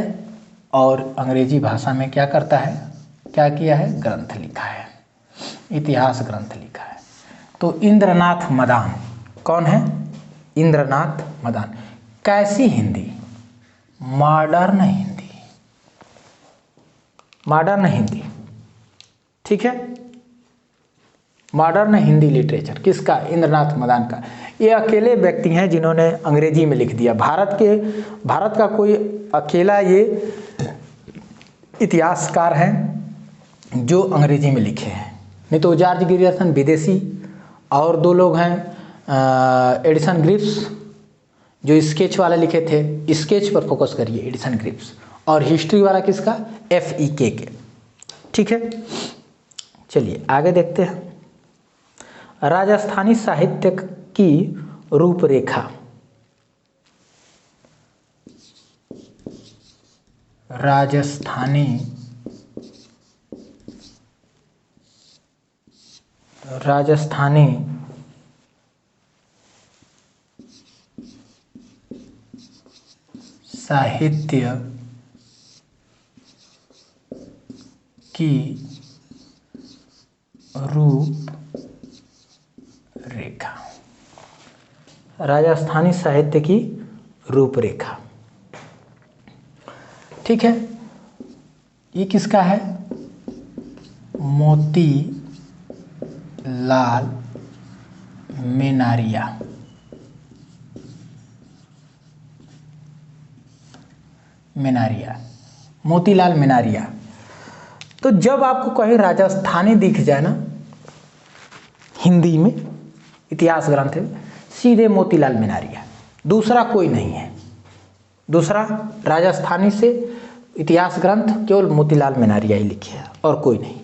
और अंग्रेजी भाषा में क्या करता है, क्या किया है, ग्रंथ लिखा है, इतिहास ग्रंथ लिखा है। तो इंद्रनाथ मदान। कौन है? इंद्रनाथ मदान। कैसी हिंदी? Modern Hindi, modern Hindi. ठीक है, मॉडर्न हिंदी लिटरेचर किसका? इंद्रनाथ मदान का। ये अकेले व्यक्ति हैं जिन्होंने अंग्रेजी में लिख दिया। भारत का कोई अकेला ये इतिहासकार हैं जो अंग्रेजी में लिखे हैं, नहीं तो जॉर्ज गिरियर्सन विदेशी, और दो लोग हैं एडिसन ग्रिप्स जो स्केच वाला लिखे थे, स्केच पर फोकस करिए, एडिसन ग्रिप्स। और हिस्ट्री वाला किसका? FEK के। ठीक है, चलिए आगे देखते हैं। राजस्थानी साहित्य की रूपरेखा। राजस्थानी साहित्य की रूपरेखा। राजस्थानी साहित्य की रूपरेखा, ठीक है। ये किसका है? मोती लाल मेनारिया। मोतीलाल मेनारिया। तो जब आपको कहीं राजस्थानी दिख जाए ना हिंदी में इतिहास ग्रंथ में, सीधे मोतीलाल मेनारिया, दूसरा कोई नहीं है। दूसरा राजस्थानी से इतिहास ग्रंथ केवल मोतीलाल मेनारिया ही लिखे है और कोई नहीं।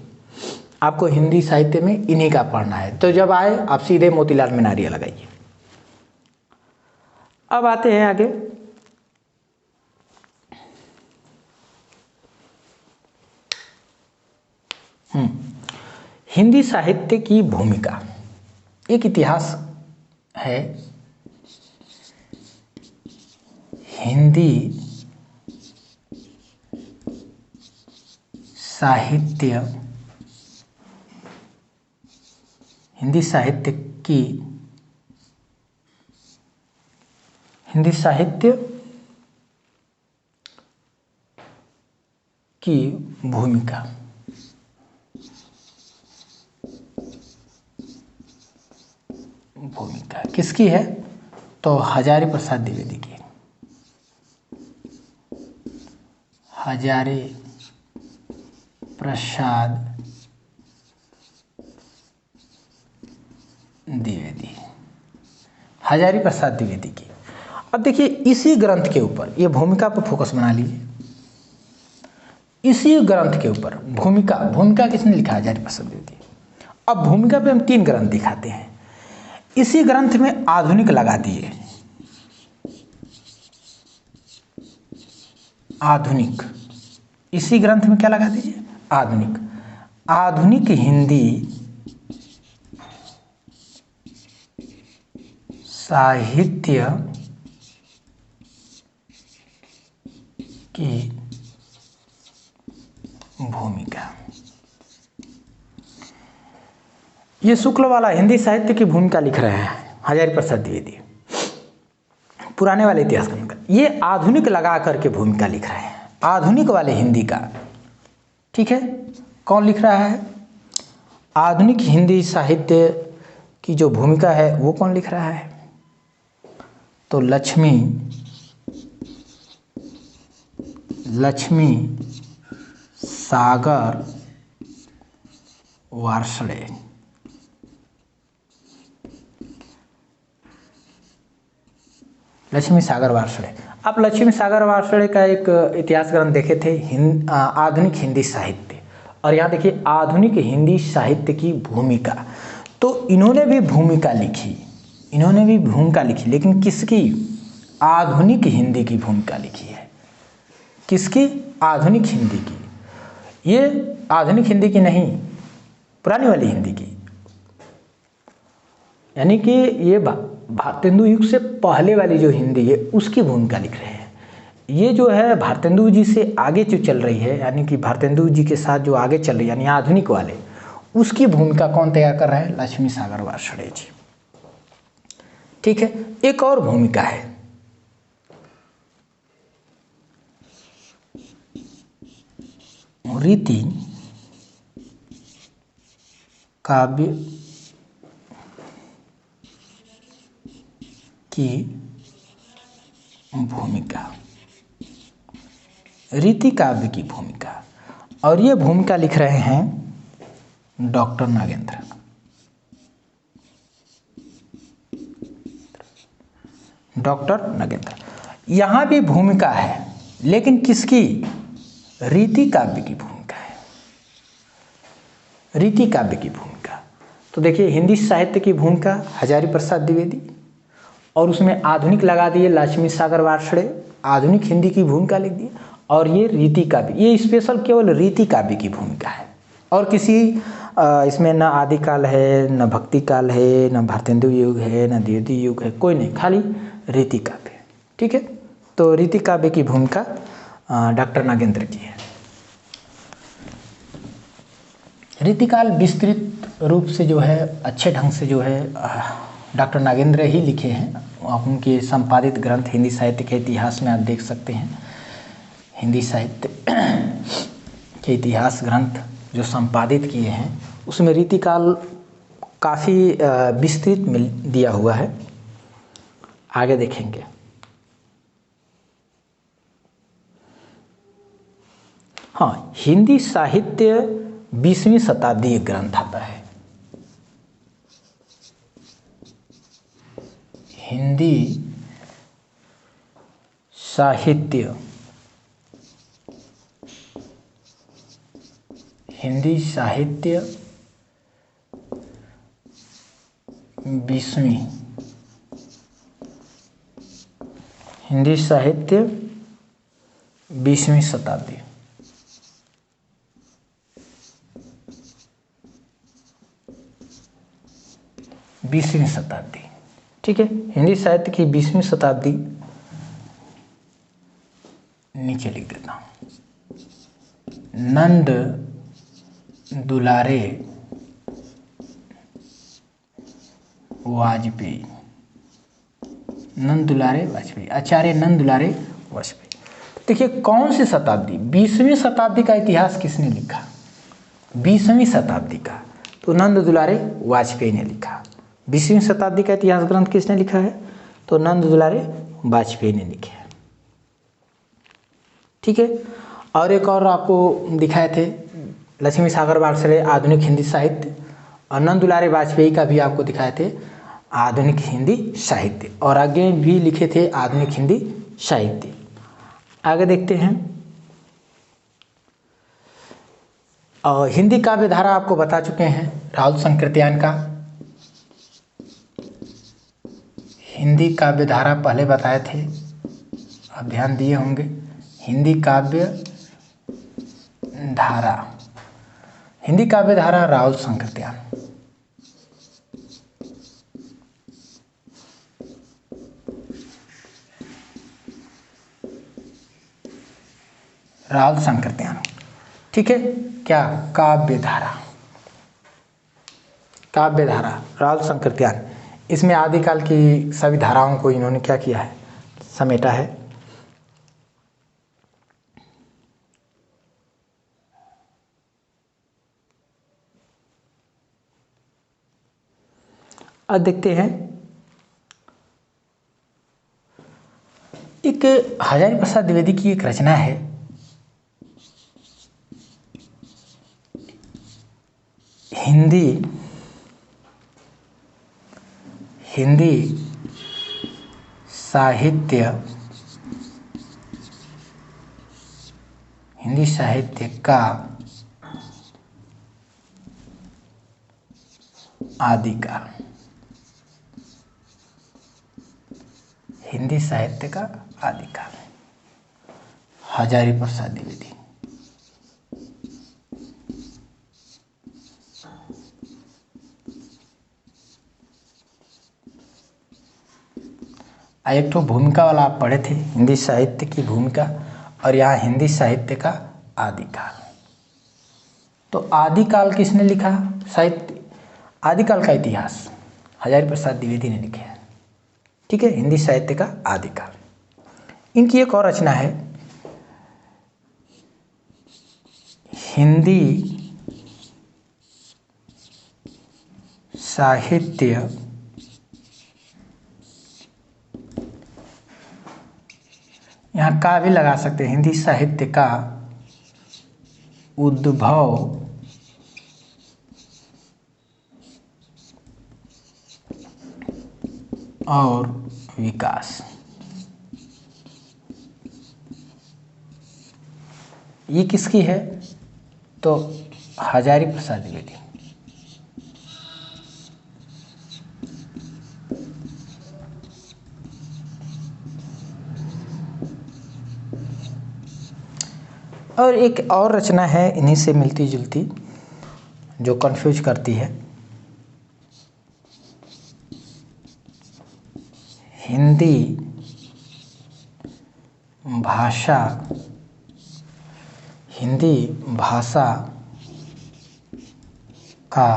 आपको हिंदी साहित्य में इन्हीं का पढ़ना है, तो जब आए आप सीधे मोतीलाल मेनारिया लगाइए। अब आते हैं आगे। हिंदी साहित्य की भूमिका, एक इतिहास है। हिंदी साहित्य की भूमिका। किसकी है? तो हजारी प्रसाद द्विवेदी की। हजारी प्रसाद द्विवेदी की। अब देखिए इसी ग्रंथ के ऊपर, ये भूमिका पर फोकस बना लीजिए। इसी ग्रंथ के ऊपर भूमिका किसने लिखा? हजारी प्रसाद द्विवेदी। अब भूमिका पे हम 3 ग्रंथ दिखाते हैं। इसी ग्रंथ में आधुनिक लगा दिए। आधुनिक, इसी ग्रंथ में क्या लगा दीजिए? आधुनिक हिंदी साहित्य की भूमिका। ये शुक्ल वाला हिंदी साहित्य की भूमिका लिख रहे हैं हजारी प्रसाद द्विवेदी, पुराने वाले इतिहास का। ये आधुनिक लगा करके भूमिका लिख रहे हैं, आधुनिक वाले हिंदी का, ठीक है। कौन लिख रहा है? आधुनिक हिंदी साहित्य की जो भूमिका है वो कौन लिख रहा है? तो लक्ष्मी सागर वार्ष्णेय। लक्ष्मी सागर वार्ष्णेय। आप लक्ष्मी सागर वार्ष्णेय का एक इतिहास ग्रंथ देखे थे, आधुनिक हिंदी साहित्य, और यहाँ देखिए आधुनिक हिंदी साहित्य की भूमिका। तो इन्होंने भी भूमिका लिखी, लेकिन किसकी? आधुनिक हिंदी की भूमिका लिखी है। किसकी? आधुनिक हिंदी की। ये आधुनिक हिंदी की नहीं, पुरानी वाली हिंदी की, यानी कि ये भारतेंदु युग से पहले वाली जो हिंदी है उसकी भूमिका लिख रहे हैं। ये जो है भारतेंदु जी से आगे जो चल रही है, यानी कि भारतेंदु जी के साथ जो आगे चल रही है, यानी आधुनिक वाले, उसकी भूमिका कौन तैयार कर रहे हैं? लक्ष्मी सागर वार्ष्णेय जी, ठीक है। एक और भूमिका है, रीति काव्य की भूमिका। रीति काव्य की भूमिका, और ये भूमिका लिख रहे हैं डॉक्टर नागेंद्र। यहाँ भी भूमिका है, लेकिन किसकी? रीति काव्य की भूमिका है। रीति काव्य की भूमिका। तो देखिए हिंदी साहित्य की भूमिका हजारी प्रसाद द्विवेदी, और उसमें आधुनिक लगा दिए लक्ष्मी सागर वार्ष्णेय, आधुनिक हिंदी की भूमिका लिख दी। और ये रीति काव्य, ये स्पेशल केवल रीति काव्य की भूमिका है। और किसी इसमें न आदिकाल है, न भक्ति काल है, न भारतेंदु युग है, न द्विवेदी युग है, कोई नहीं, खाली रीति काव्य। ठीक है, तो रीति काव्य की भूमिका डॉक्टर नागेंद्र की है। रीतिकाल विस्तृत रूप से जो है, अच्छे ढंग से जो है डॉक्टर नागेंद्र ही लिखे हैं। आप उनके संपादित ग्रंथ हिंदी साहित्य के इतिहास में आप देख सकते हैं। हिंदी साहित्य के इतिहास ग्रंथ जो संपादित किए हैं उसमें रीतिकाल काफ़ी विस्तृत मिल दिया हुआ है। आगे देखेंगे। हाँ, हिंदी साहित्य 20वीं शताब्दी एक ग्रंथ आता है। हिंदी साहित्य 20वीं हिंदी साहित्य 20वीं शताब्दी। बीसवीं शताब्दी, ठीक है। हिंदी साहित्य की 20वीं शताब्दी नीचे लिख देता हूँ। नंद दुलारे वाजपेयी, नंद दुलारे वाजपेयी, आचार्य नंद दुलारे वाजपेयी। देखिए कौन सी शताब्दी, 20वीं शताब्दी का इतिहास किसने लिखा? 20वीं शताब्दी का तो नंद दुलारे वाजपेयी ने लिखा। 20वीं शताब्दी का इतिहास ग्रंथ किसने लिखा है? तो नंद दुलारे वाजपेयी ने लिखे हैं। ठीक है, और एक और आपको दिखाए थे लक्ष्मी सागर वात्सल्य आधुनिक हिंदी साहित्य, और नंद दुलारे वाजपेयी का भी आपको दिखाए थे आधुनिक हिंदी साहित्य, और आगे भी लिखे थे आधुनिक हिंदी साहित्य। आगे देखते हैं। और हिंदी काव्य धारा आपको बता चुके हैं, राहुल संकृत्यायन का हिंदी काव्य धारा पहले बताए थे, आप ध्यान दिए होंगे। हिंदी काव्य धारा, हिंदी काव्य धारा राहुल संकृत्यायन। राहुल संकृत्यायन, ठीक है। क्या? काव्य धारा, काव्य धारा राहुल संकृत्यायन। इसमें आदिकाल की सभी धाराओं को इन्होंने क्या किया है? समेटा है। अब देखते हैं एक हजारी प्रसाद द्विवेदी की एक रचना है, हिंदी साहित्य, हिंदी साहित्य का आदिकाल, हिंदी साहित्य का आदिकाल, हजारी प्रसाद द्विवेदी। एक तो भूमिका वाला आप पढ़े थे, हिंदी साहित्य की भूमिका, और यहाँ हिंदी साहित्य का आदिकाल। तो आदिकाल किसने लिखा? साहित्य आदिकाल का इतिहास हजारी प्रसाद द्विवेदी ने लिखे हैं, ठीक है। हिंदी साहित्य का आदिकाल। इनकी एक और रचना है, हिंदी साहित्य यहाँ का भी लगा सकते हैं, हिंदी साहित्य का उद्भव और विकास। ये किसकी है? तो हजारी प्रसाद द्विवेदी। और एक और रचना है इन्हीं से मिलती जुलती जो कंफ्यूज करती है। हिंदी भाषा का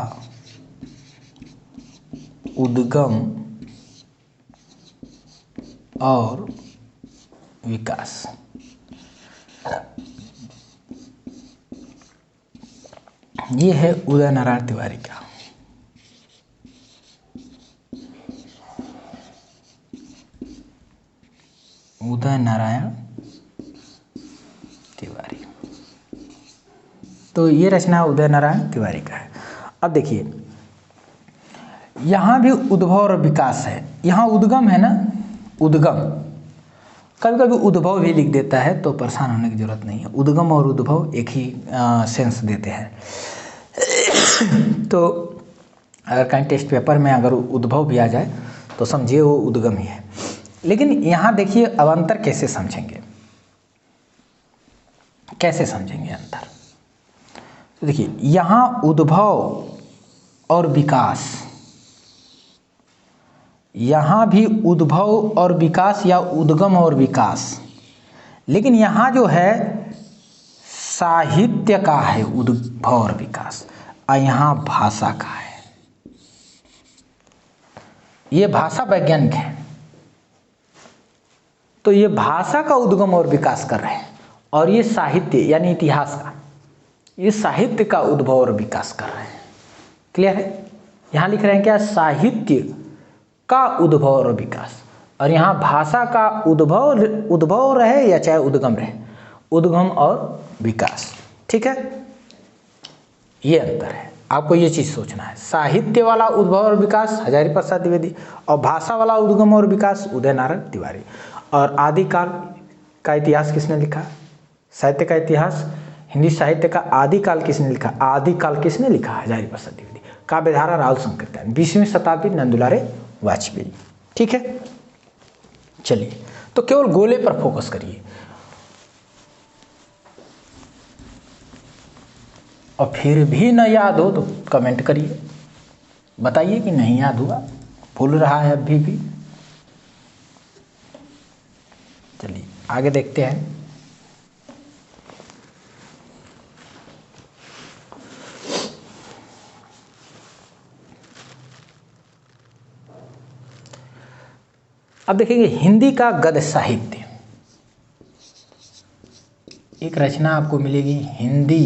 उद्गम और विकास। ये है उदय नारायण तिवारी का। उदय नारायण तिवारी, तो ये रचना उदय नारायण तिवारी का है। अब देखिए यहाँ भी उद्भव और विकास है, यहाँ उद्गम है ना, उद्गम, कभी कभी उद्भव भी लिख देता है तो परेशान होने की जरूरत नहीं है। उद्गम और उद्भव एक ही सेंस देते हैं। तो अगर कहीं टेस्ट पेपर में अगर उद्भव भी आ जाए तो समझिए वो उद्गम ही है। लेकिन यहाँ देखिए अब अंतर कैसे समझेंगे, कैसे समझेंगे अंतर। तो देखिए यहाँ उद्भव और विकास, यहाँ भी उद्भव और विकास या उद्गम और विकास, लेकिन यहाँ जो है साहित्य का है उद्भव और विकास, और यहाँ भाषा का है। ये भाषा वैज्ञानिक है तो ये भाषा का उद्गम और विकास कर रहे हैं, और ये साहित्य यानी इतिहास का, ये साहित्य का उद्भव और विकास कर रहे हैं। क्लियर है? यहाँ लिख रहे हैं क्या, साहित्य का उद्भव और विकास, और यहाँ भाषा का उद्भव रहे या चाहे उद्गम रहे, उद्गम और विकास। ठीक है, ये अंतर है, आपको ये चीज़ सोचना है। साहित्य वाला उद्भव और विकास हजारी प्रसाद द्विवेदी, और भाषा वाला उद्गम और विकास उदय नारायण तिवारी। और आदिकाल का इतिहास किसने लिखा, साहित्य का इतिहास, हिंदी साहित्य का आदिकाल किसने लिखा, आदिकाल किसने लिखा, हजारी प्रसाद द्विवेदी। काव्यधारा राहुल शंकर, 20वीं शताब्दी नंदुलारे वाजपेयी। ठीक है, चलिए तो केवल गोले पर फोकस करिए और फिर भी न याद हो तो कमेंट करिए, बताइए कि नहीं याद हुआ, भूल रहा है अभी भी। चलिए आगे देखते हैं। अब देखेंगे हिंदी का गद्य साहित्य, एक रचना आपको मिलेगी हिंदी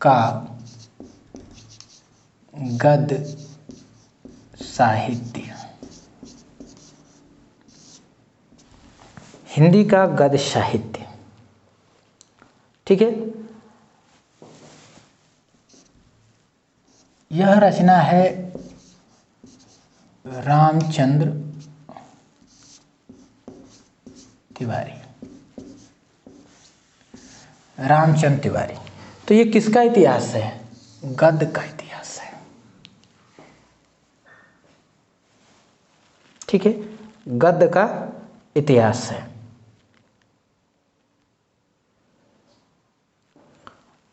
का गद्य साहित्य। हिंदी का गद्य साहित्य, ठीक है। यह रचना है रामचंद्र तिवारी, रामचंद्र तिवारी। तो ये किसका इतिहास है, गद्य का इतिहास है। ठीक है, गद्य का इतिहास है।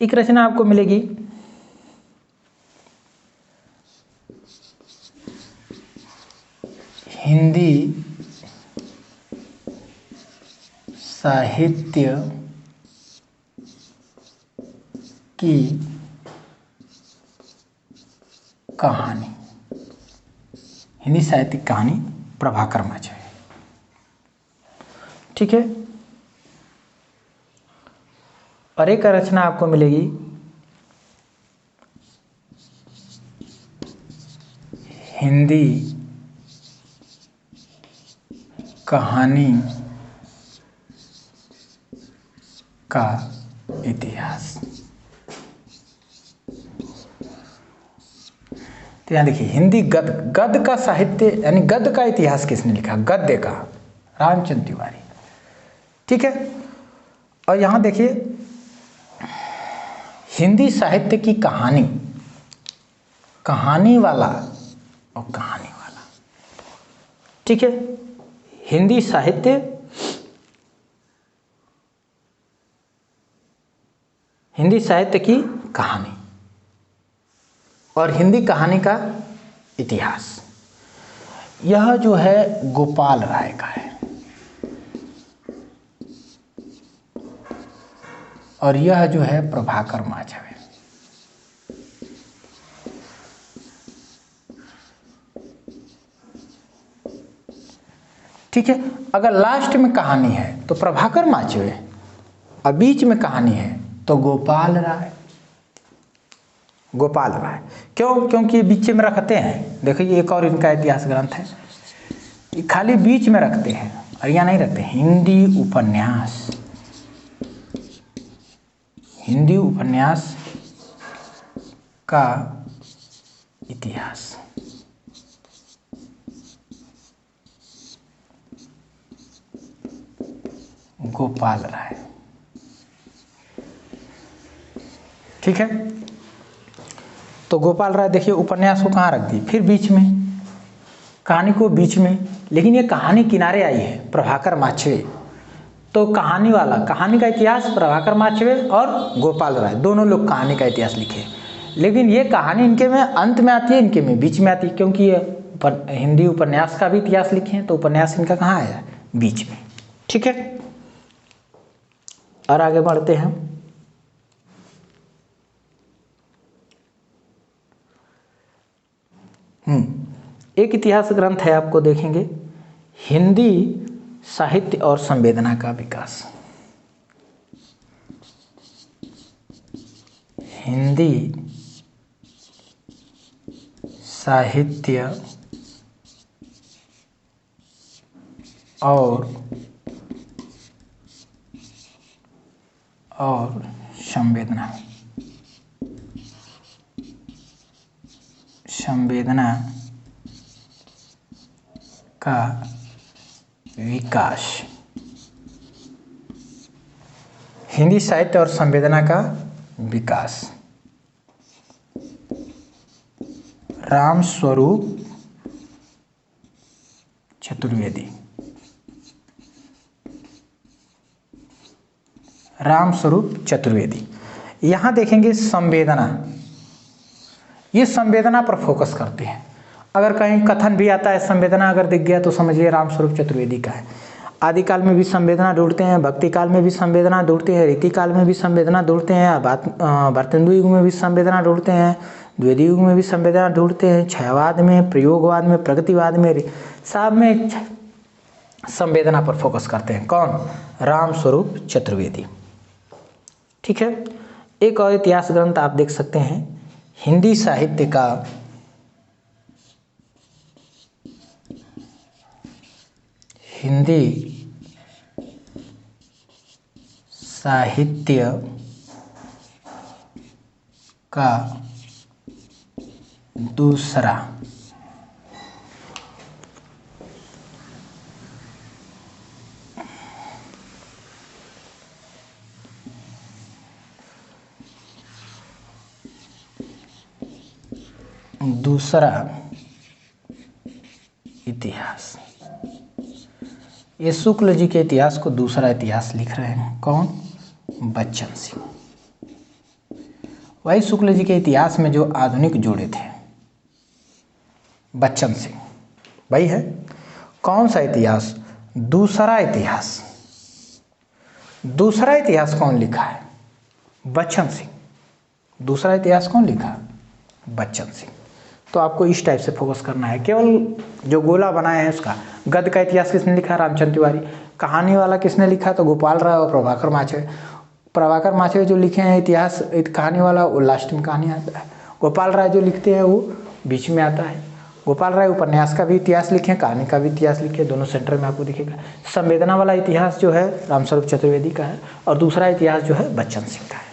एक रचना आपको मिलेगी हिंदी साहित्य की कहानी, हिंदी साहित्य की कहानी, प्रभाकर मांझी। ठीक है, और एक रचना आपको मिलेगी हिंदी कहानी का इतिहास। तो यहाँ देखिए हिंदी गद्य का साहित्य यानी गद्य का इतिहास किसने लिखा, गद्य का रामचंद्र तिवारी। ठीक है, और यहाँ देखिए हिंदी साहित्य की कहानी, कहानी वाला और कहानी वाला। ठीक है, हिंदी साहित्य हिंदी साहित्य की कहानी और हिंदी कहानी का इतिहास। यह जो है गोपाल राय का है और यह जो है प्रभाकर माछवे है। ठीक है, अगर लास्ट में कहानी है तो प्रभाकर माछवे और बीच में कहानी है तो गोपाल राय। गोपाल राय क्यों? क्योंकि ये बीच में रखते हैं। देखिए एक और इनका इतिहास ग्रंथ है, ये खाली बीच में रखते हैं और यहाँ नहीं रखते। हिंदी उपन्यास, हिंदी उपन्यास का इतिहास। गोपाल राय। ठीक है, तो गोपाल राय देखिए उपन्यास को कहाँ रख दी, फिर बीच में, कहानी को बीच में, लेकिन ये कहानी किनारे आई है प्रभाकर माछवे। तो कहानी वाला, कहानी का इतिहास प्रभाकर माछवे और गोपाल राय दोनों लोग कहानी का इतिहास लिखे, लेकिन ये कहानी इनके में अंत में आती है, इनके में बीच में आती है, क्योंकि ये हिंदी उपन्यास का भी इतिहास लिखे हैं तो उपन्यास इनका कहाँ आया, बीच में। ठीक है, और आगे बढ़ते हैं। एक इतिहास ग्रंथ है, आपको देखेंगे, हिंदी साहित्य और संवेदना का विकास। हिंदी साहित्य और संवेदना का विकास। हिंदी साहित्य और संवेदना का विकास, रामस्वरूप चतुर्वेदी। रामस्वरूप चतुर्वेदी। यहाँ देखेंगे संवेदना, ये संवेदना पर फोकस करते हैं। अगर कहीं कथन भी आता है संवेदना अगर दिख गया तो समझिए रामस्वरूप चतुर्वेदी का है। आदिकाल में भी संवेदना ढूंढते हैं, भक्ति काल में भी संवेदना ढूंढते हैं, रीति काल में भी संवेदना ढूंढते हैं, भारतेंदु युग में भी संवेदना ढूंढते हैं, द्विवेदी युग में भी संवेदना ढूंढते हैं, छायावाद में, प्रयोगवाद में, प्रगतिवाद में, सब में संवेदना पर फोकस करते हैं। कौन? रामस्वरूप चतुर्वेदी। ठीक है, एक और इतिहास ग्रंथ आप देख सकते हैं, हिंदी साहित्य का दूसरा इतिहास। ये शुक्ल जी के इतिहास को दूसरा इतिहास लिख रहे हैं। कौन? बच्चन सिंह। वही शुक्ल जी के इतिहास में जो आधुनिक जोड़े थे बच्चन सिंह वही है। कौन सा इतिहास? दूसरा इतिहास। दूसरा इतिहास कौन लिखा है? बच्चन सिंह। दूसरा इतिहास कौन लिखा? बच्चन सिंह। तो आपको इस टाइप से फोकस करना है, केवल जो गोला बनाया है उसका। गद्य का इतिहास किसने लिखा? रामचंद्र तिवारी। कहानी वाला किसने लिखा? तो गोपाल राय और प्रभाकर माछवे। प्रभाकर माछवे जो लिखे हैं इतिहास, कहानी वाला, वो लास्ट में कहानी आता है। गोपाल राय जो लिखते हैं वो बीच में आता है। गोपाल राय उपन्यास का भी इतिहास लिखे, कहानी का भी इतिहास लिखे, दोनों सेंटर में आपको दिखेगा। संवेदना वाला इतिहास जो है रामस्वरूप चतुर्वेदी का है और दूसरा इतिहास जो है बच्चन सिंह का है।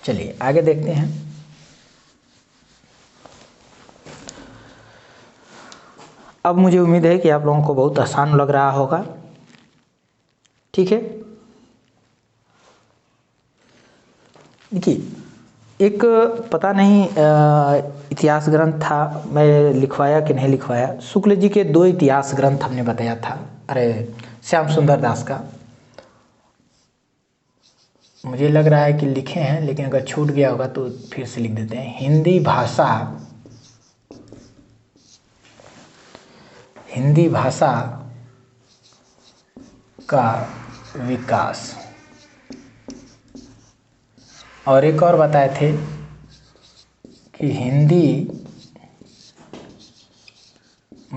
चलिए आगे देखते हैं। अब मुझे उम्मीद है कि आप लोगों को बहुत आसान लग रहा होगा। ठीक है, देखिए एक पता नहीं इतिहास ग्रंथ था, मैं लिखवाया कि नहीं लिखवाया। शुक्ल जी के 2 इतिहास ग्रंथ हमने बताया था, अरे श्याम सुंदर दास का। मुझे लग रहा है कि लिखे हैं, लेकिन अगर छूट गया होगा तो फिर से लिख देते हैं। हिंदी भाषा का विकास। और एक और बताए थे कि हिंदी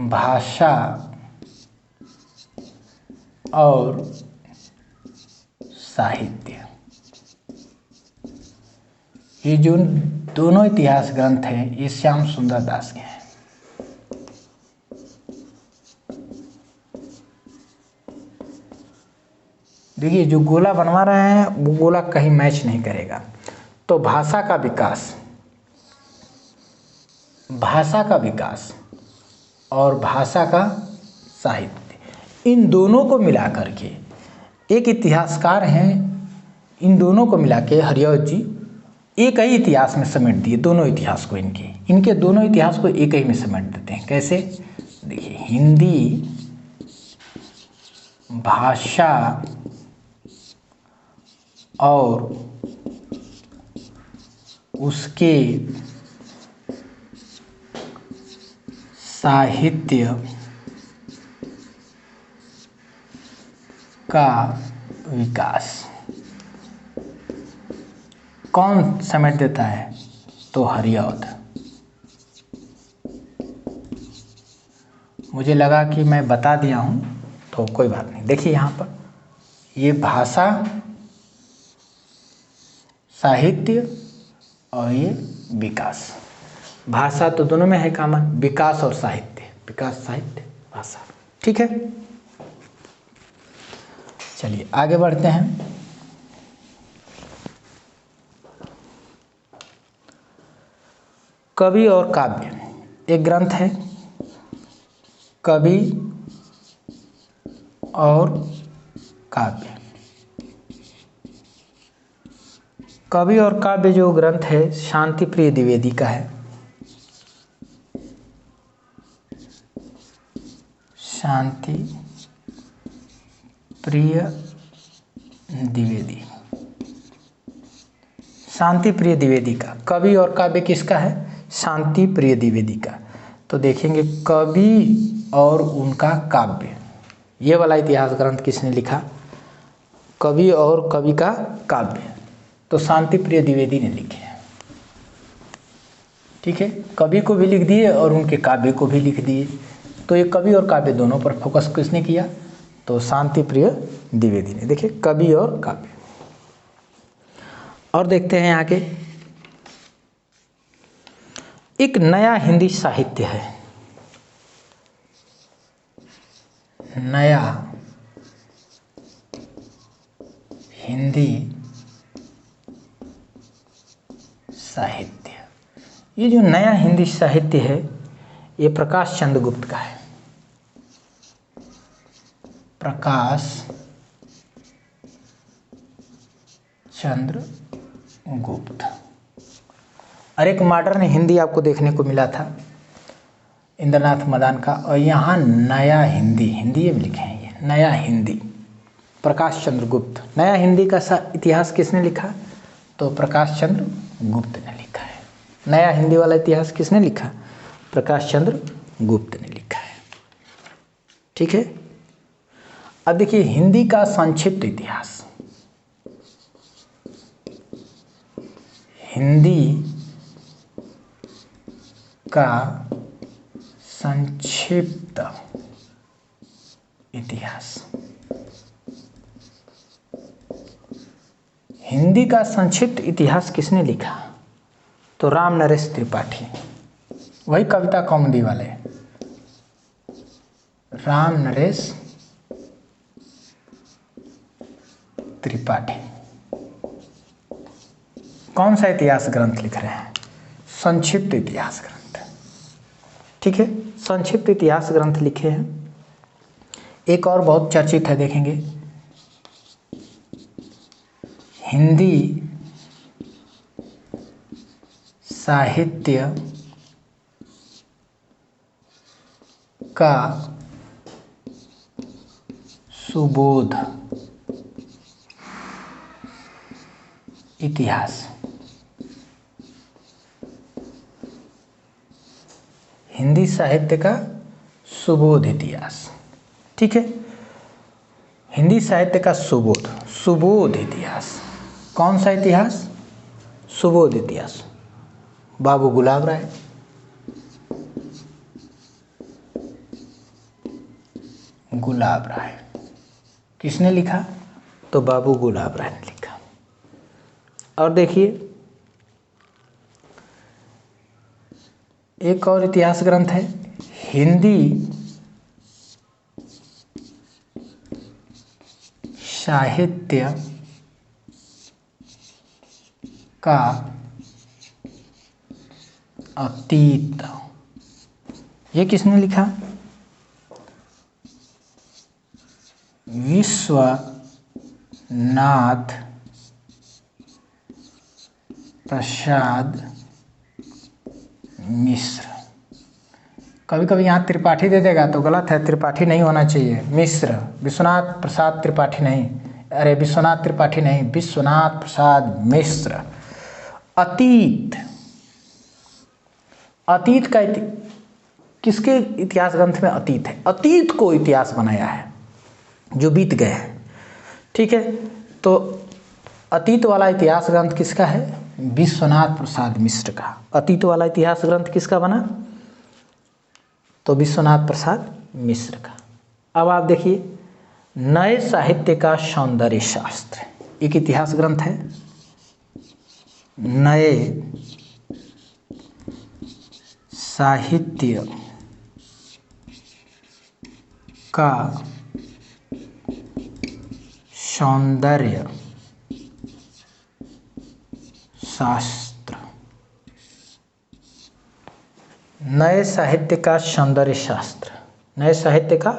भाषा और साहित्य, ये जो दोनों इतिहास ग्रंथ हैं ये श्याम सुंदर दास के हैं। देखिए जो गोला बनवा रहे हैं वो गोला कहीं मैच नहीं करेगा। तो भाषा का विकास और भाषा का साहित्य, इन दोनों को मिला करके एक इतिहासकार हैं, इन दोनों को मिला के हरिऔध जी एक ही इतिहास में समेट दिए। दोनों इतिहास को इनके दोनों इतिहास को एक ही में समेट देते हैं। कैसे? देखिए, हिंदी भाषा और उसके साहित्य का विकास कौन समेट देता है? तो हरिऔध। मुझे लगा कि मैं बता दिया हूँ तो कोई बात नहीं। देखिए यहाँ पर ये भाषा, साहित्य और ये विकास। भाषा तो दोनों में है कॉमन, विकास और साहित्य, विकास साहित्य भाषा। ठीक है, चलिए आगे बढ़ते हैं। कवि और काव्य, एक ग्रंथ है कवि और काव्य। कवि और काव्य जो ग्रंथ है शांति प्रिय द्विवेदी का है। शांति प्रिय द्विवेदी, शांति प्रिय द्विवेदी का। कवि और काव्य किसका है? शांति प्रिय द्विवेदी का। तो देखेंगे कवि और उनका काव्य, ये वाला इतिहास ग्रंथ किसने लिखा? कवि और कवि का काव्य, तो शांति प्रिय द्विवेदी ने लिखे हैं। ठीक है, कवि को भी लिख दिए और उनके काव्य को भी लिख दिए। तो ये कवि और काव्य दोनों पर फोकस किसने किया? तो शांति प्रिय द्विवेदी ने। देखिए कवि और काव्य। और देखते हैं आगे, एक नया हिंदी साहित्य है। नया हिंदी साहित्य, ये जो नया हिंदी साहित्य है ये प्रकाश चंद्र गुप्त का है। प्रकाश चंद्र गुप्त। और एक मॉडर्न हिंदी आपको देखने को मिला था इंद्रनाथ मदान का, और यहाँ नया हिंदी, हिंदी में लिखे हैं ये नया हिंदी, प्रकाश चंद्र गुप्त। नया हिंदी का इतिहास किसने लिखा? तो प्रकाश चंद्र गुप्त ने लिखा है। नया हिंदी वाला इतिहास किसने लिखा? प्रकाश चंद्र गुप्त ने लिखा है। ठीक है, अब देखिए हिंदी का संक्षिप्त इतिहास। हिंदी का संक्षिप्त इतिहास। हिंदी का संक्षिप्त इतिहास किसने लिखा? तो राम नरेश त्रिपाठी, वही कविता कौमुदी वाले राम नरेश त्रिपाठी। कौन सा इतिहास ग्रंथ लिख रहे हैं? संक्षिप्त इतिहास ग्रंथ। ठीक है, संक्षिप्त इतिहास ग्रंथ लिखे हैं। एक और बहुत चर्चित है, देखेंगे हिंदी साहित्य का सुबोध इतिहास। हिंदी साहित्य का सुबोध इतिहास। ठीक है, हिंदी साहित्य का सुबोध इतिहास। कौन सा इतिहास? सुबोध इतिहास। बाबू गुलाब राय। गुलाब राय किसने लिखा? तो बाबू गुलाब राय ने लिखा। और देखिए एक और इतिहास ग्रंथ है, हिंदी साहित्य का अतीत। ये किसने लिखा? विश्वनाथ प्रसाद मिश्र। कभी कभी यहाँ त्रिपाठी दे देगा तो गलत है, त्रिपाठी नहीं होना चाहिए, मिश्र। विश्वनाथ प्रसाद त्रिपाठी नहीं, अरे विश्वनाथ त्रिपाठी नहीं, विश्वनाथ प्रसाद मिश्र। अतीत, अतीत का किसके इतिहास ग्रंथ में अतीत है? अतीत को इतिहास बनाया है, जो बीत गए हैं। ठीक है, तो अतीत वाला इतिहास ग्रंथ किसका है? विश्वनाथ प्रसाद मिश्र का। अतीत वाला इतिहास ग्रंथ किसका बना? तो विश्वनाथ प्रसाद मिश्र का। अब आप देखिए नए साहित्य का सौंदर्य शास्त्र, एक इतिहास ग्रंथ है। नए साहित्य का सौंदर्य शास्त्र। नए साहित्य का सौंदर्य शास्त्र, नए साहित्य का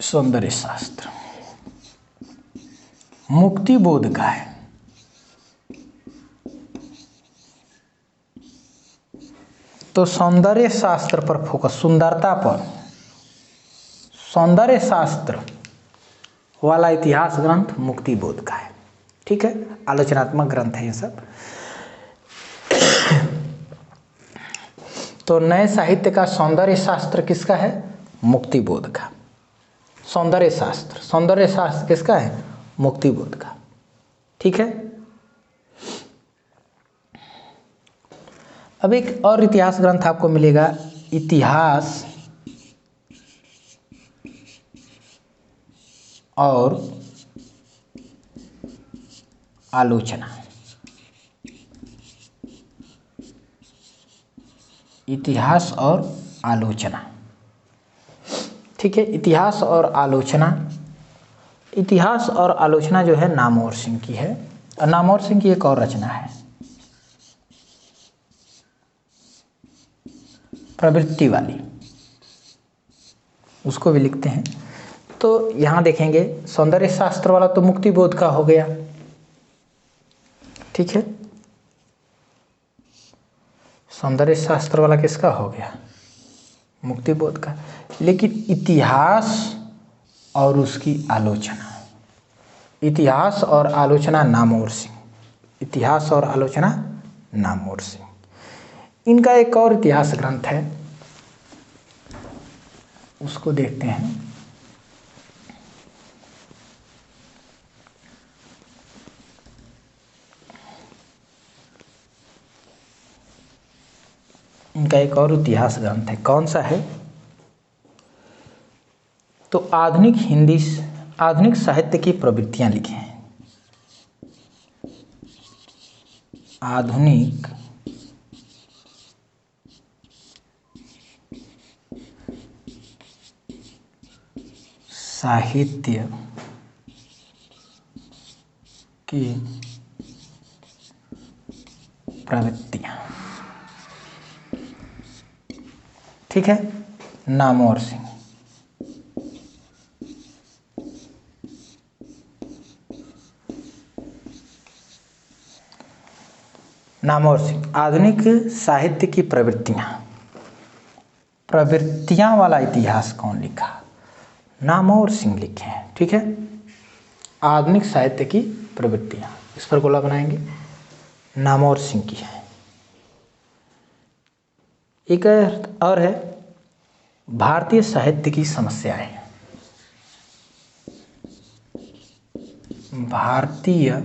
सौंदर्य शास्त्र मुक्ति बोध का है। तो सौंदर्य शास्त्र पर फोकस, सुंदरता पर, सौंदर्य शास्त्र वाला इतिहास ग्रंथ मुक्ति बोध का है। ठीक है, आलोचनात्मक ग्रंथ है ये सब। तो नए साहित्य का सौंदर्य शास्त्र किसका है? मुक्ति बोध का। सौंदर्य शास्त्र किसका है? मुक्ति बोध का। ठीक है, अब एक और इतिहास ग्रंथ आपको मिलेगा, इतिहास और आलोचना। इतिहास और आलोचना। ठीक है, इतिहास और आलोचना। इतिहास और आलोचना जो है नामवर सिंह की है, और नामवर सिंह की एक और रचना है प्रवृत्ति वाली, उसको भी लिखते हैं। तो यहाँ देखेंगे सौंदर्य शास्त्र वाला तो मुक्ति बोध का हो गया। ठीक है, सौंदर्य शास्त्र वाला किसका हो गया? मुक्ति बोध का। लेकिन इतिहास और उसकी आलोचना, इतिहास और आलोचना नामवर सिंह, इतिहास और आलोचना नामवर सिंह। इनका एक और इतिहास ग्रंथ है, उसको देखते हैं। इनका एक और इतिहास ग्रंथ है, कौन सा है? तो आधुनिक साहित्य की प्रवृत्तियां लिखे हैं। आधुनिक साहित्य की प्रवृत्तियां। ठीक है, नामवर सिंह। नामवर सिंह। आधुनिक साहित्य की प्रवृत्तियाँ वाला इतिहास कौन लिखा? नामवर सिंह लिखे हैं। ठीक है, आधुनिक साहित्य की प्रवृत्तियाँ, इस पर गोला बनाएंगे, नामवर सिंह की है। एक और है भारतीय साहित्य की समस्याएं। भारतीय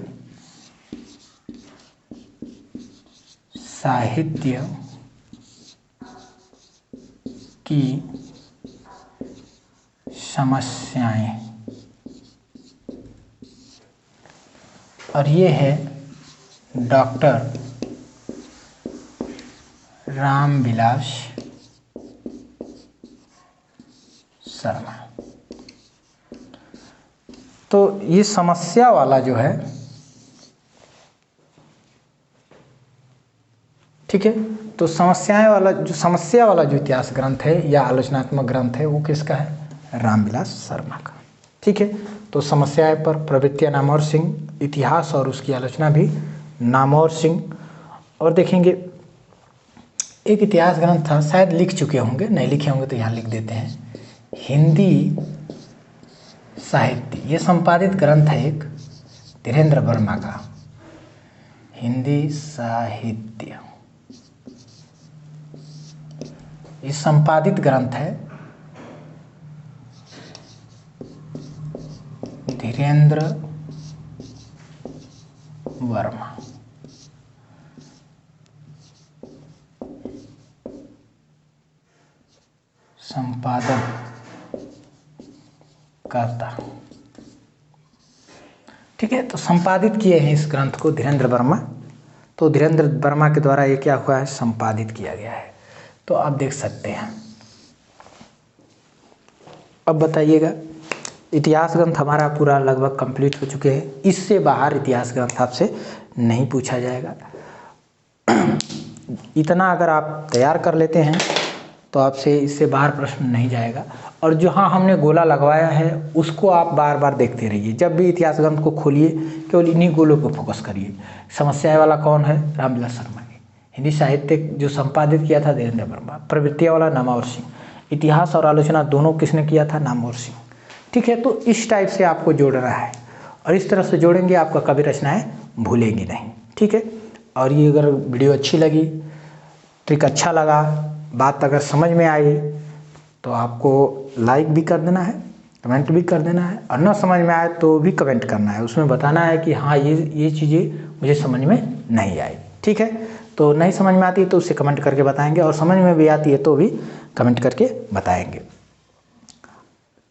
साहित्य की समस्याएं, और ये है डॉक्टर रामविलास शर्मा। तो ये समस्या वाला जो है, ठीक है, तो समस्या वाला जो इतिहास ग्रंथ है या आलोचनात्मक ग्रंथ है वो किसका है? रामविलास शर्मा का। ठीक है, तो समस्याएं पर प्रवृत्तियां नामवर सिंह, इतिहास और उसकी आलोचना भी नामवर सिंह। और देखेंगे एक इतिहास ग्रंथ था, शायद लिख चुके होंगे, नहीं लिखे होंगे तो यहाँ लिख देते हैं, हिंदी साहित्य। ये संपादित ग्रंथ है एक धीरेन्द्र वर्मा का, हिंदी साहित्य। ये संपादित ग्रंथ है धीरेन्द्र वर्मा। संपादन करता, ठीक है, तो संपादित किए हैं इस ग्रंथ को धीरेन्द्र वर्मा। तो धीरेन्द्र वर्मा के द्वारा ये क्या हुआ है? संपादित किया गया है। तो आप देख सकते हैं। अब बताइएगा, इतिहास ग्रंथ हमारा पूरा लगभग कंप्लीट हो चुके हैं। इससे बाहर इतिहास ग्रंथ आपसे नहीं पूछा जाएगा। इतना अगर आप तैयार कर लेते हैं तो आपसे इससे बाहर प्रश्न नहीं जाएगा। और जहाँ हमने गोला लगवाया है उसको आप बार बार देखते रहिए। जब भी इतिहास ग्रंथ को खोलिए केवल इन्हीं गोलों को फोकस करिए। समस्याएं वाला कौन है? रामविलास शर्मा ने। हिंदी साहित्य जो संपादित किया था धीरेन्द्र वर्मा। प्रवृत्तियाँ वाला नामवर सिंह। इतिहास और आलोचना दोनों किसने किया था? नामवर सिंह। ठीक है, तो इस टाइप से आपको जोड़ना है और इस तरह से जोड़ेंगे आपका कवि रचनाएं भूलेंगे नहीं। ठीक है, और ये अगर वीडियो अच्छी लगी, ट्रिक अच्छा लगा, बात अगर समझ में आई तो आपको लाइक भी कर देना है, कमेंट भी कर देना है, और ना समझ में आए तो भी कमेंट करना है। उसमें बताना है कि हाँ ये चीज़ें मुझे समझ में नहीं आई। ठीक है, तो नहीं समझ में आती है तो उसे कमेंट करके बताएंगे, और समझ में भी आती है तो भी कमेंट करके बताएंगे।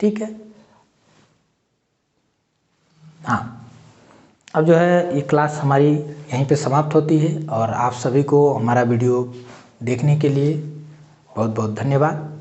ठीक है, हाँ, अब जो है ये क्लास हमारी यहीं पे समाप्त होती है, और आप सभी को हमारा वीडियो देखने के लिए बहुत बहुत धन्यवाद।